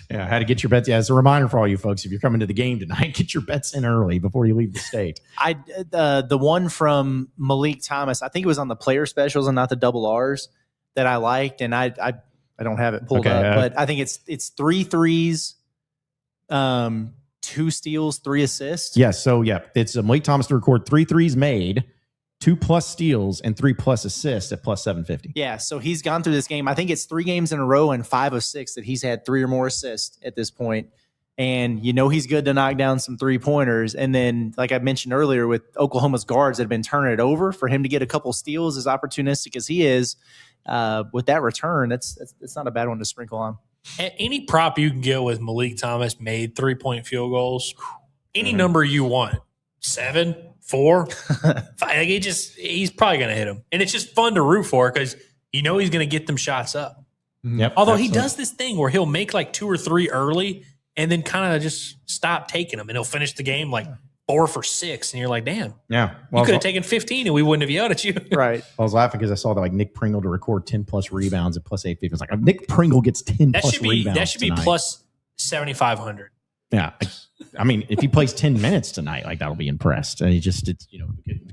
Speaker 2: Yeah, how to get your bets. Yeah, as a reminder for all you folks, if you're coming to the game tonight, get your bets in early before you leave the state.
Speaker 3: The one from Malik Thomas, I think it was on the player specials and not the double R's that I liked, and I don't have it pulled up, but I think it's 3 threes, 2 steals, 3 assists.
Speaker 2: Yes, so it's Malik Thomas to record 3 threes made, 2 plus steals, and 3 plus assists at plus 750.
Speaker 3: Yeah, so he's gone through this game. I think it's 3 games in a row and 5 of 6 that he's had 3 or more assists at this point. And he's good to knock down some 3-pointers. And then, like I mentioned earlier, with Oklahoma's guards that have been turning it over, for him to get a couple steals, as opportunistic as he is, with that return, that's not a bad one to sprinkle on.
Speaker 4: Any prop you can get with Malik Thomas made 3-point field goals, any number you want, 7, 4, 5, he's probably going to hit them. And it's just fun to root for because he's going to get them shots up.
Speaker 2: Yep,
Speaker 4: Although
Speaker 2: absolutely.
Speaker 4: he does this thing where he'll make like 2 or 3 early and then kind of just stop taking them, and he'll finish the game like 4 for 6, and you're like, damn.
Speaker 2: Yeah.
Speaker 4: You could have taken 15 and we wouldn't have yelled at you.
Speaker 3: Right.
Speaker 2: I was laughing because I saw that Nick Pringle to record 10 plus rebounds at plus 850. It's like Nick Pringle gets 10 plus rebounds.
Speaker 4: That should be
Speaker 2: tonight.
Speaker 4: plus 7,500.
Speaker 2: Yeah. If he plays 10 minutes tonight, that'll be impressed. And it's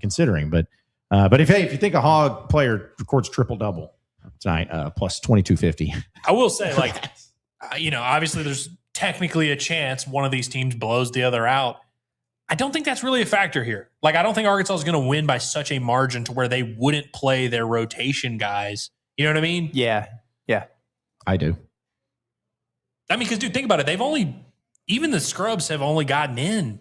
Speaker 2: considering. But if you think a Hog player records triple double tonight, plus 2,250.
Speaker 4: I will say, obviously there's technically a chance one of these teams blows the other out. I don't think that's really a factor here. I don't think Arkansas is going to win by such a margin to where they wouldn't play their rotation guys. You know what I mean?
Speaker 3: Yeah.
Speaker 2: I do.
Speaker 4: Because, dude, think about it. Even the scrubs have only gotten in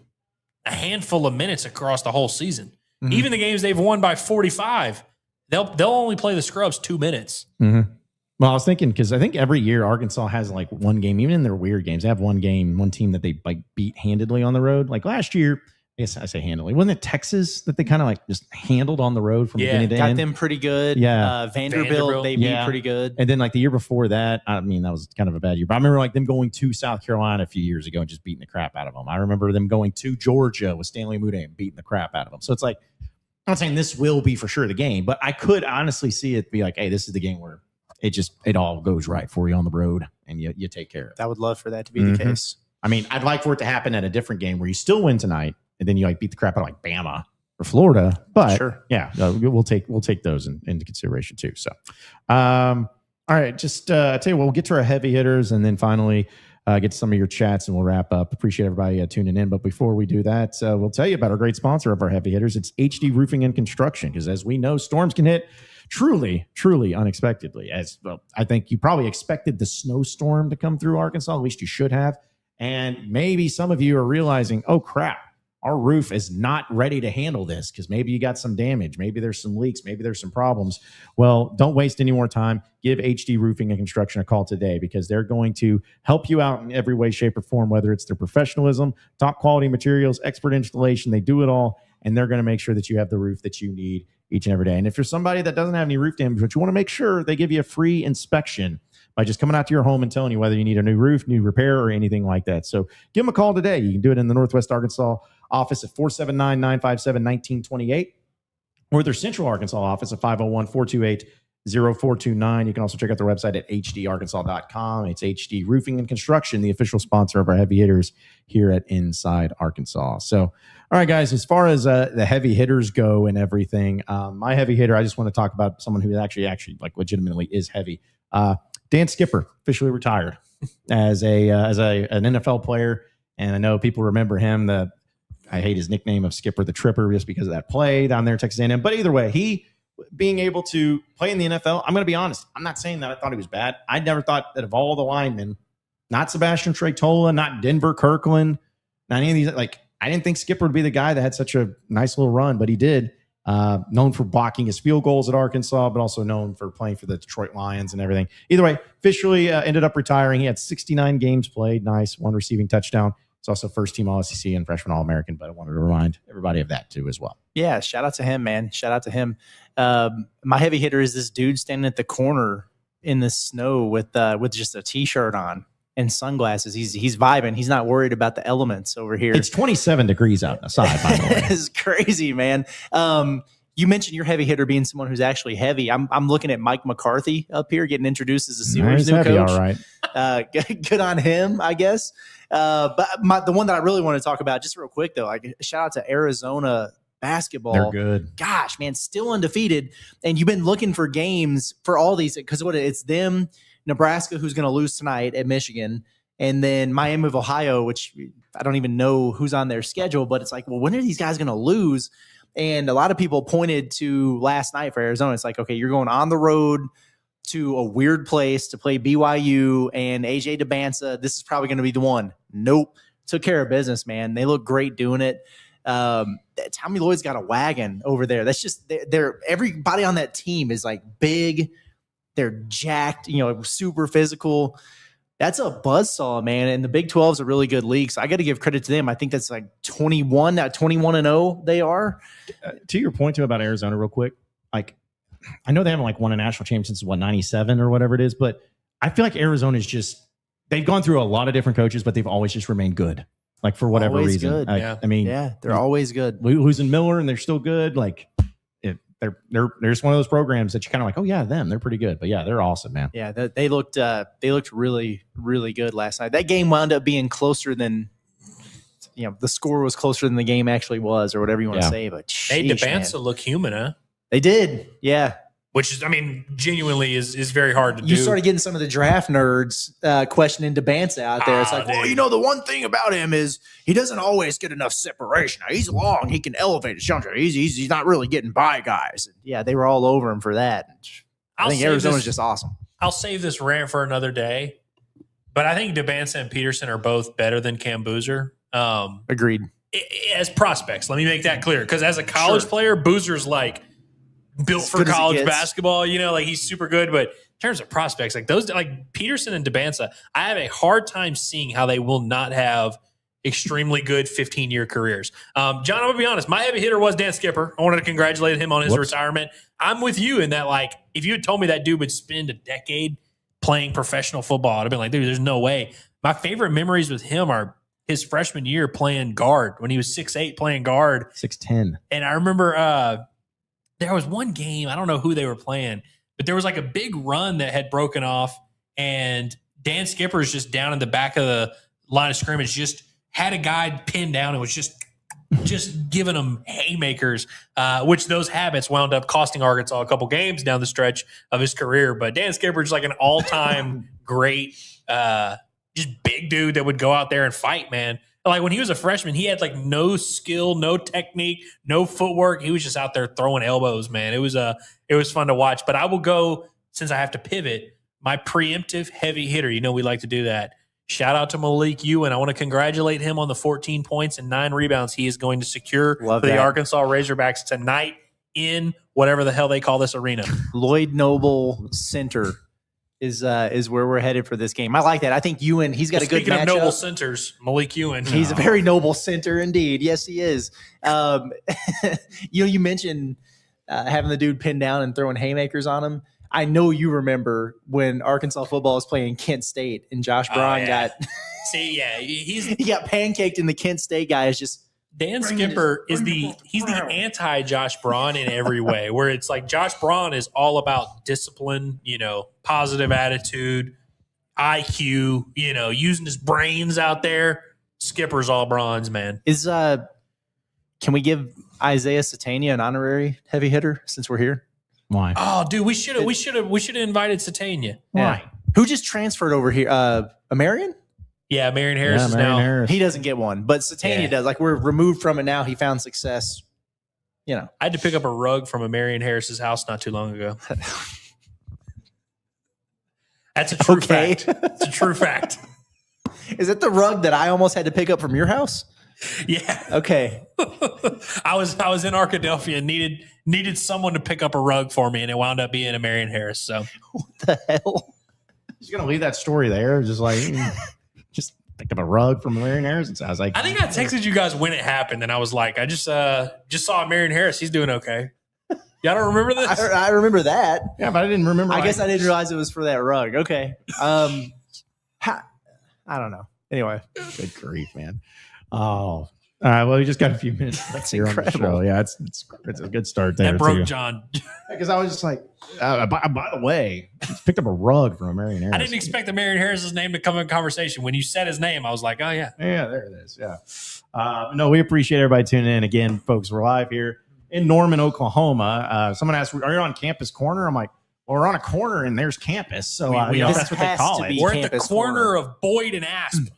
Speaker 4: a handful of minutes across the whole season. Mm-hmm. Even the games they've won by 45, they'll only play the scrubs 2 minutes.
Speaker 2: Mm-hmm. Well, I was thinking because I think every year Arkansas has one game, even in their weird games, they have one team that they beat handedly on the road. Like last year, I guess I say handily. Wasn't it Texas that they kind of just handled on the road from beginning to end?
Speaker 3: Got them pretty good.
Speaker 2: Yeah.
Speaker 3: Vanderbilt, they beat pretty good.
Speaker 2: And then the year before that, that was kind of a bad year. But I remember them going to South Carolina a few years ago and just beating the crap out of them. I remember them going to Georgia with Stanley Mude and beating the crap out of them. So it's I'm not saying this will be for sure the game, but I could honestly see it be hey, this is the game where it all goes right for you on the road and you take care of it.
Speaker 3: I would love for that to be the case.
Speaker 2: I'd like for it to happen at a different game where you still win tonight and then you beat the crap out of Bama or Florida. But
Speaker 3: sure.
Speaker 2: Yeah, we'll take those into consideration too. So, all right, just I tell you what, we'll get to our heavy hitters and then finally get to some of your chats and we'll wrap up. Appreciate everybody tuning in. But before we do that, we'll tell you about our great sponsor of our heavy hitters. It's HD Roofing and Construction, because as we know, storms can hit truly unexpectedly. As well, I think you probably expected the snowstorm to come through Arkansas. At least you should have. And maybe some of you are realizing, oh crap, our roof is not ready to handle this, because maybe you got some damage. Maybe there's some leaks. Maybe there's some problems. Well, don't waste any more time. Give HD Roofing and Construction a call today, because they're going to help you out in every way, shape, or form, whether it's their professionalism, top quality materials, expert installation. They do it all, and they're going to make sure that you have the roof that you need each and every day. And if you're somebody that doesn't have any roof damage, but you want to make sure, they give you a free inspection by just coming out to your home and telling you whether you need a new roof, new repair, or anything like that. So give them a call today. You can do it in the Northwest Arkansas office at 479-957-1928 or their Central Arkansas office at 501-428-0429. You can also check out their website at hdarkansas.com. It's HD Roofing and Construction, the official sponsor of our heavy hitters here at Inside Arkansas. So, all right, guys, as far as the heavy hitters go and everything, my heavy hitter, I just want to talk about someone who actually legitimately is heavy. Dan Skipper officially retired as an NFL player, and I know people remember him. I hate his nickname of Skipper the Tripper just because of that play down there at Texas A&M. But either way, he being able to play in the NFL, I'm going to be honest. I'm not saying that I thought he was bad. I never thought that of all the linemen, not Sebastian Tretola, not Denver Kirkland, not any of these, I didn't think Skipper would be the guy that had such a nice little run, but he did. Known for blocking his field goals at Arkansas, but also known for playing for the Detroit Lions and everything. Either way, officially ended up retiring. He had 69 games played. Nice. 1 receiving touchdown. It's also first-team All-SEC and freshman All-American, but I wanted to remind everybody of that too as well.
Speaker 3: Yeah, shout out to him, man. Shout out to him. My heavy hitter is this dude standing at the corner in the snow with just a T-shirt on and sunglasses. He's vibing. He's not worried about the elements over here.
Speaker 2: It's 27 degrees outside, by the way.
Speaker 3: It's crazy, man. You mentioned your heavy hitter being someone who's actually heavy. I'm looking at Mike McCarthy up here getting introduced as a Steelers new
Speaker 2: heavy,
Speaker 3: coach.
Speaker 2: all right.
Speaker 3: Good on him, I guess. But the one that I really want to talk about, just real quick though, like shout out to Arizona basketball.
Speaker 2: They're good.
Speaker 3: Gosh, man, still undefeated. And you've been looking for games for all these because it's them, Nebraska, who's going to lose tonight at Michigan, and then Miami of Ohio, which I don't even know who's on their schedule. But it's like, well, when are these guys going to lose? And a lot of people pointed to last night for Arizona. It's like, okay, you're going on the road to a weird place to play BYU and AJ DeBanza. This is probably going to be the one. Nope. Took care of business, man. They look great doing it. Tommy Lloyd's got a wagon over there. That's just they're everybody on that team is like big. They're jacked, super physical. That's a buzzsaw, man. And the Big 12 is a really good league. So I got to give credit to them. I think that's like 21-0 they are.
Speaker 2: To your point too about Arizona real quick, like I know they haven't like won a national championship since 97 or whatever it is, but I feel like Arizona is just, they've gone through a lot of different coaches, but they've always just remained good. Like for whatever
Speaker 3: Always
Speaker 2: reason.
Speaker 3: good.
Speaker 2: I mean,
Speaker 3: they're always good.
Speaker 2: Losing Miller and they're still good. Like they're just one of those programs that you kind of like, oh yeah, they're pretty good. But yeah, they're awesome, man.
Speaker 3: Yeah, they looked really, really good last night. That game wound up being closer than, the score was closer than the game actually was, or whatever you want to say. But
Speaker 4: hey, DeBanza look human, huh?
Speaker 3: They did, yeah.
Speaker 4: Which is, I mean, genuinely is very hard to do.
Speaker 3: You started getting some of the draft nerds questioning DeBanza out there. It's like,
Speaker 4: dude.
Speaker 3: the one thing about him is he doesn't always get enough separation. Now, he's long. He can elevate his jumper. He's not really getting by guys. And yeah, they were all over him for that. I think Arizona's just awesome.
Speaker 4: I'll save this rant for another day. But I think DeBanza and Peterson are both better than Cam Boozer.
Speaker 3: Agreed.
Speaker 4: As prospects, let me make that clear. Because as a college player, Boozer's like built for college basketball, like he's super good. But in terms of prospects, like those, like Peterson and DeBanza, I have a hard time seeing how they will not have extremely good 15-year careers. John, I'm going to be honest. My heavy hitter was Dan Skipper. I wanted to congratulate him on his retirement. I'm with you in that, like, if you had told me that dude would spend a decade playing professional football, I'd have been like, dude, there's no way. My favorite memories with him are his freshman year playing guard when he was 6'8", playing guard.
Speaker 2: 6'10".
Speaker 4: And I remember there was one game, I don't know who they were playing, but there was like a big run that had broken off, and Dan Skipper's just down in the back of the line of scrimmage, just had a guy pinned down and was just giving them haymakers, which those habits wound up costing Arkansas a couple games down the stretch of his career. But Dan Skipper's like an all-time great, just big dude that would go out there and fight, man. Like when he was a freshman, he had like no skill, no technique, no footwork. He was just out there throwing elbows, man. It was fun to watch. But I will go, since I have to pivot, my preemptive heavy hitter. We like to do that. Shout out to Malik Ewan. I want to congratulate him on the 14 points and 9 rebounds he is going to secure for the Arkansas Razorbacks tonight in whatever the hell they call this arena.
Speaker 3: Lloyd Noble Center is where we're headed for this game. I like that. I think Ewan, he's got a good matchup.
Speaker 4: Speaking of noble centers, Malik Ewan.
Speaker 3: He's a very noble center indeed. Yes, he is. You mentioned having the dude pinned down and throwing haymakers on him. I know you remember when Arkansas football was playing Kent State and Josh Braun got he got pancaked, and the Kent State guy is just
Speaker 4: Dan Skipper is the anti Josh Braun in every way, where it's like Josh Braun is all about discipline, positive attitude, IQ, using his brains out there. Skipper's all bronze, man.
Speaker 3: Can we give Isaiah Satania an honorary heavy hitter since we're here?
Speaker 2: Why?
Speaker 4: Oh, dude, we should have invited Satania.
Speaker 3: Why? Yeah. Who just transferred over here? Marion?
Speaker 4: Yeah, Marion Harris is now.
Speaker 2: Harris.
Speaker 3: He doesn't get one, but Satania does. Like, we're removed from it now. He found success. I
Speaker 4: had to pick up a rug from a Marion Harris's house not too long ago. That's a true fact. It's a true fact.
Speaker 3: Is it the rug that I almost had to pick up from your house?
Speaker 4: Yeah.
Speaker 3: Okay.
Speaker 4: I was in Arkadelphia and needed someone to pick up a rug for me, and it wound up being a Marion Harris. So
Speaker 3: What the hell?
Speaker 2: Just gonna leave that story there. Just like just picked up a rug from Marion Harris. And I was like,
Speaker 4: I think I texted you guys when it happened, and I was like, I just saw Marion Harris. He's doing okay. Y'all don't remember this?
Speaker 3: I remember that.
Speaker 2: yeah, but I didn't remember.
Speaker 3: I guess I didn't realize it was for that rug. Okay. I don't know. Anyway,
Speaker 2: Good grief, man. Oh, all right. Well, we just got a few minutes.
Speaker 3: That's
Speaker 2: here on the
Speaker 3: incredible.
Speaker 2: show. Yeah, it's a good start there.
Speaker 4: That broke
Speaker 2: too.
Speaker 4: John.
Speaker 2: Because I was just like, by the way, I just picked up a rug from Marion Harris.
Speaker 4: I didn't expect the Marion Harris's name to come in conversation. When you said his name, I was like, oh, yeah.
Speaker 2: Yeah, there it is. Yeah. No, we appreciate everybody tuning in. Again, folks, we're live here in Norman, Oklahoma. Someone asked, are you on Campus Corner? I'm like, well, we're on a corner and there's campus. So
Speaker 4: We
Speaker 2: that's what they
Speaker 3: has
Speaker 2: call
Speaker 3: to
Speaker 2: it.
Speaker 3: be
Speaker 4: We're at the
Speaker 3: Campus
Speaker 4: corner
Speaker 3: Corner.
Speaker 4: of Boyd and Asp,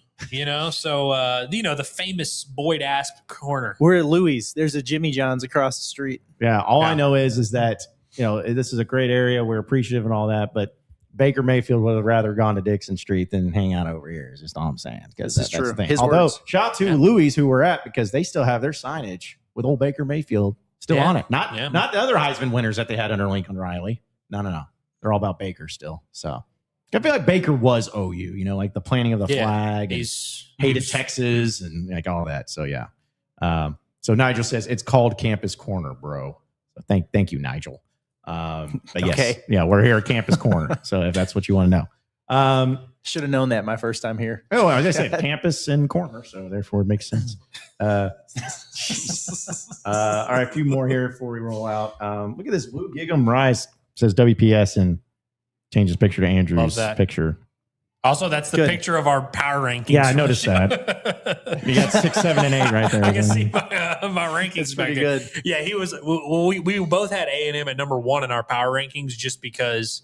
Speaker 4: so, the famous Boyd Asp corner.
Speaker 3: We're at Louis. There's a Jimmy John's across the street.
Speaker 2: Yeah. All I
Speaker 4: Yeah.
Speaker 2: know is that, this is a great area. We're appreciative and all that, but Baker Mayfield would have rather gone to Dixon Street than hang out over here is just all I'm saying. Because
Speaker 3: This is
Speaker 2: that's
Speaker 3: true.
Speaker 2: the thing.
Speaker 3: His
Speaker 2: Although,
Speaker 3: words.
Speaker 2: shout out to Louis, who we're at, because they still have their signage with old Baker Mayfield still
Speaker 4: Yeah.
Speaker 2: on it. Not
Speaker 4: Yeah.
Speaker 2: the other Heisman winners that they had under Lincoln Riley. No. They're all about Baker still. So I feel like Baker was OU, like the planting of the flag. And hated Texas and like all that. So yeah. So Nigel says it's called Campus Corner, bro. So thank you, Nigel. But yes,
Speaker 3: Okay.
Speaker 2: yeah, we're here at Campus Corner. So if that's what you want to know.
Speaker 3: Should have known that my first time here.
Speaker 2: Oh, as I said, campus and corner, so therefore it makes sense. All right, a few more here before we roll out. Look at this. Lou Gig'em Rise says WPS and changes picture to
Speaker 4: Love
Speaker 2: Andrew's
Speaker 4: that.
Speaker 2: picture.
Speaker 4: Also, that's the
Speaker 3: Good.
Speaker 4: picture of our power rankings.
Speaker 2: Yeah, I noticed that. You got 6, 7, and 8 right there.
Speaker 4: I can see my rankings
Speaker 3: It's
Speaker 4: back
Speaker 3: pretty
Speaker 4: there.
Speaker 3: good.
Speaker 4: Yeah, he was. We both had A&M at number 1 in our power rankings, just because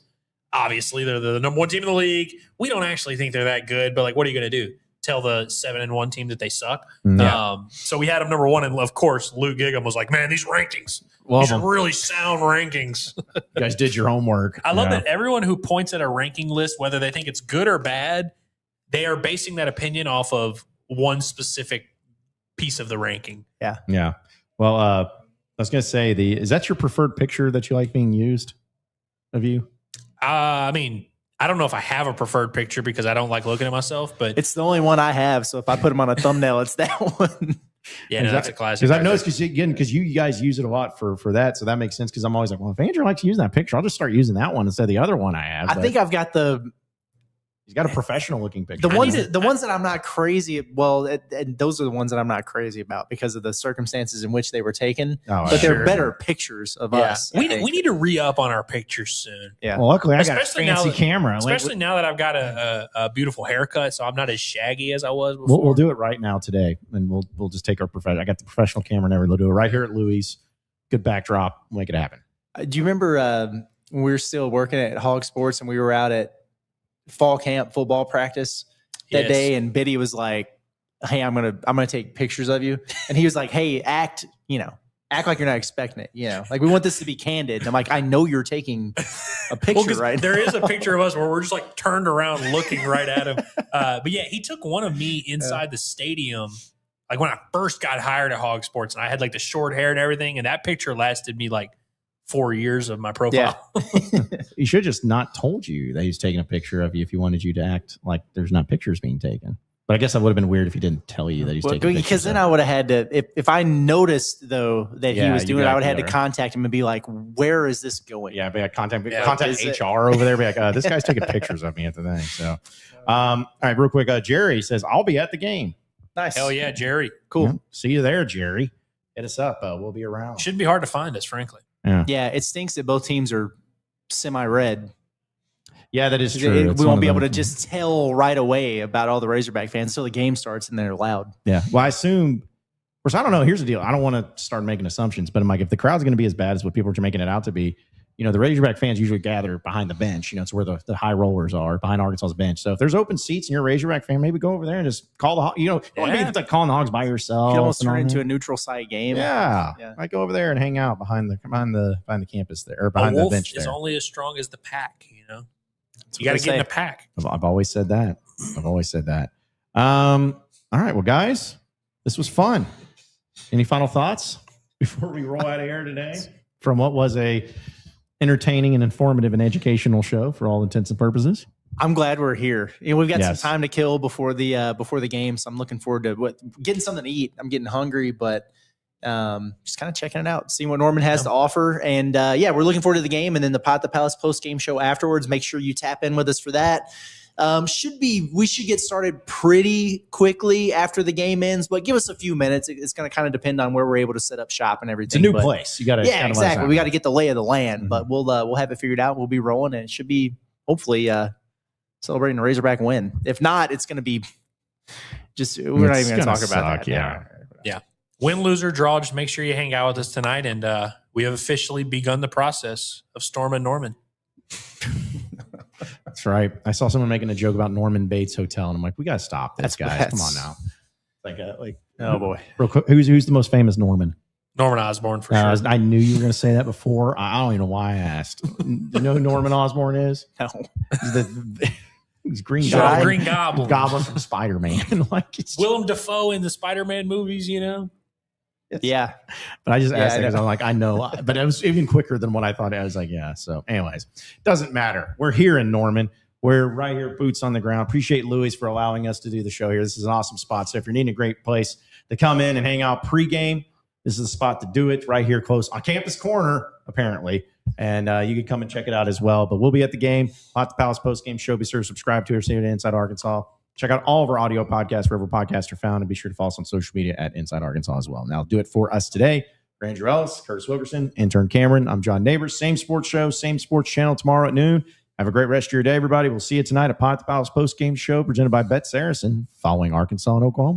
Speaker 4: obviously they're the number 1 team in the league. We don't actually think they're that good, but like, what are you going to do? Tell the 7-1 team that they suck?
Speaker 2: Yeah.
Speaker 4: So we had them number 1, and of course, Luke Gig'em was like, "Man, these rankings,
Speaker 2: Love
Speaker 4: these are
Speaker 2: them.
Speaker 4: really sound rankings."
Speaker 2: You guys did your homework.
Speaker 4: I love
Speaker 2: Yeah.
Speaker 4: that everyone who points at a ranking list, whether they think it's good or bad, they are basing that opinion off of one specific piece of the ranking.
Speaker 2: Yeah. Well, I was going to say, is that your preferred picture that you like being used of you?
Speaker 4: I mean, I don't know if I have a preferred picture because I don't like looking at myself, but
Speaker 3: It's the only one I have. So if I put them on a thumbnail, it's that one.
Speaker 4: yeah, no, that's a classic.
Speaker 2: Because I've
Speaker 4: right
Speaker 2: noticed because you guys use it a lot for that, so that makes sense. Because I'm always like, well, if Andrew likes using that picture, I'll just start using that one instead of the other one I have.
Speaker 3: I
Speaker 2: But
Speaker 3: think I've got
Speaker 2: he's got a professional looking picture.
Speaker 3: the ones that I'm not crazy. Well, and those are the ones that I'm not crazy about because of the circumstances in which they were taken.
Speaker 2: Oh,
Speaker 3: But they're
Speaker 2: sure.
Speaker 3: better pictures of
Speaker 4: there.
Speaker 3: us. I
Speaker 4: We
Speaker 3: think.
Speaker 4: need to re-up on our pictures soon.
Speaker 3: Yeah.
Speaker 2: Well, luckily I got a
Speaker 4: Especially now
Speaker 2: fancy
Speaker 4: that-
Speaker 2: camera.
Speaker 4: Especially now that I've got a beautiful haircut, so I'm not as shaggy as I was before.
Speaker 2: We'll do it right now today, and we'll just take our professional. I got the professional camera and everything. We'll do it right here at Louis. Good backdrop. Make it happen.
Speaker 3: Do you remember when we were still working at Hog Sports and we were out at fall camp football practice that
Speaker 4: Yes.
Speaker 3: day, and Biddy was like, "Hey, I'm gonna take pictures of you," and he was like, "Hey, act like you're not expecting it, like we want this to be candid." And I'm like, "I know you're taking a picture,
Speaker 4: Well, 'cause
Speaker 3: right?"
Speaker 4: there is a picture of us where we're just like turned around looking right at him. But yeah, he took one of me inside the stadium, like when I first got hired at Hog Sports, and I had like the short hair and everything, and that picture lasted me like 4 years of my profile.
Speaker 2: He should have just not told you that he's taking a picture of you if he wanted you to act like there's not pictures being taken. But I guess that would have been weird if he didn't tell you that he's taking pictures.
Speaker 3: Because then I would have had to, if I noticed though that he
Speaker 2: Yeah,
Speaker 3: was
Speaker 2: you
Speaker 3: doing it,
Speaker 2: got
Speaker 3: I would have had
Speaker 2: there.
Speaker 3: to contact him and be like, "Where is this going?"
Speaker 2: Yeah, but contact
Speaker 3: Is it-
Speaker 2: HR over there. Be like, this guy's taking pictures of me at the thing. So, all right, real quick. Jerry says, I'll be at the game.
Speaker 3: Nice.
Speaker 4: Hell yeah, Jerry.
Speaker 3: Cool.
Speaker 2: Yeah, see you there, Jerry. Hit us up. We'll be around.
Speaker 4: Shouldn't be hard to find us, frankly.
Speaker 3: Yeah, it stinks that both teams are semi-red.
Speaker 2: Yeah, that is true. It's
Speaker 3: We
Speaker 2: one
Speaker 3: won't
Speaker 2: of
Speaker 3: be able
Speaker 2: them.
Speaker 3: to just tell right away about all the Razorback fans until the game starts and they're loud.
Speaker 2: Yeah. Well, I assume, of course, I don't know. Here's the deal. I don't want to start making assumptions, but I'm like, if the crowd's going to be as bad as what people are making it out to be, the Razorback fans usually gather behind the bench. It's where the high rollers are, behind Arkansas's bench. So if there's open seats and you're a Razorback fan, maybe go over there and just call the Hogs. You don't want to be like calling the Hogs by yourself.
Speaker 3: You could almost
Speaker 2: and all
Speaker 3: turn into
Speaker 2: that.
Speaker 3: a neutral site game.
Speaker 2: Yeah.
Speaker 3: Yeah.
Speaker 2: Might go over there and hang out behind the campus there, or
Speaker 4: A
Speaker 2: behind the
Speaker 4: wolf
Speaker 2: bench
Speaker 4: is
Speaker 2: there.
Speaker 4: only as strong as the pack,
Speaker 3: That's
Speaker 4: You got
Speaker 3: what
Speaker 4: to
Speaker 3: they
Speaker 4: get in
Speaker 3: say.
Speaker 4: the pack.
Speaker 2: I've always said that. All right. Well, guys, This was fun. Any final thoughts before we roll out of here today from what was a entertaining and informative and educational show for all intents and purposes?
Speaker 3: I'm glad we're here. We've got
Speaker 2: Yes.
Speaker 3: some time to kill before the game, so I'm looking forward to getting something to eat. I'm getting hungry, but just kind of checking it out, seeing what Norman has to offer. And we're looking forward to the game and then the Pot the Palace post-game show afterwards. Make sure you tap in with us for that. We should get started pretty quickly after the game ends, but give us a few minutes. It's going to kind of depend on where we're able to set up shop and everything.
Speaker 2: It's a new place. You got to
Speaker 3: exactly. We got to get the lay of the land, but we'll have it figured out. We'll be rolling, and it should be hopefully celebrating a Razorback win. If not, it's going to be just we're not even going to talk about that.
Speaker 4: Yeah. Win, lose, or draw. Just make sure you hang out with us tonight, and we have officially begun the process of storming Norman.
Speaker 2: That's right. I saw someone making a joke about Norman Bates Hotel, and I'm like, we got to stop this, guys. Come on now.
Speaker 3: Oh boy.
Speaker 2: Real quick, who's the most famous Norman?
Speaker 4: Norman Osborn for sure.
Speaker 2: I knew you were going to say that before. I don't even know why I asked. Do you know who Norman Osborn is?
Speaker 3: No.
Speaker 2: He's Green
Speaker 4: Green Goblin.
Speaker 2: Goblin from Spider-Man.
Speaker 4: Willem Dafoe in the Spider-Man movies,
Speaker 3: Yeah.
Speaker 2: But I just asked because I'm like, I know. But it was even quicker than what I thought. I was like, yeah. So anyways, doesn't matter. We're here in Norman. We're right here, boots on the ground. Appreciate Louis for allowing us to do the show here. This is an awesome spot. So if you're needing a great place to come in and hang out pregame, this is the spot to do it right here close on Campus Corner, apparently. And you can come and check it out as well. But we'll be at the game. Pot the Palace post-game show. Be sure to subscribe to us here at Inside Arkansas. Check out all of our audio podcasts wherever podcasts are found. And be sure to follow us on social media at Inside Arkansas as well. Now, do it for us today. For Andrew Ellis, Curtis Wilkerson, intern Cameron. I'm John Neighbors. Same sports show, same sports channel tomorrow at noon. Have a great rest of your day, everybody. We'll see you tonight at Pot the Palace post-game show presented by Bet Saracen following Arkansas and Oklahoma.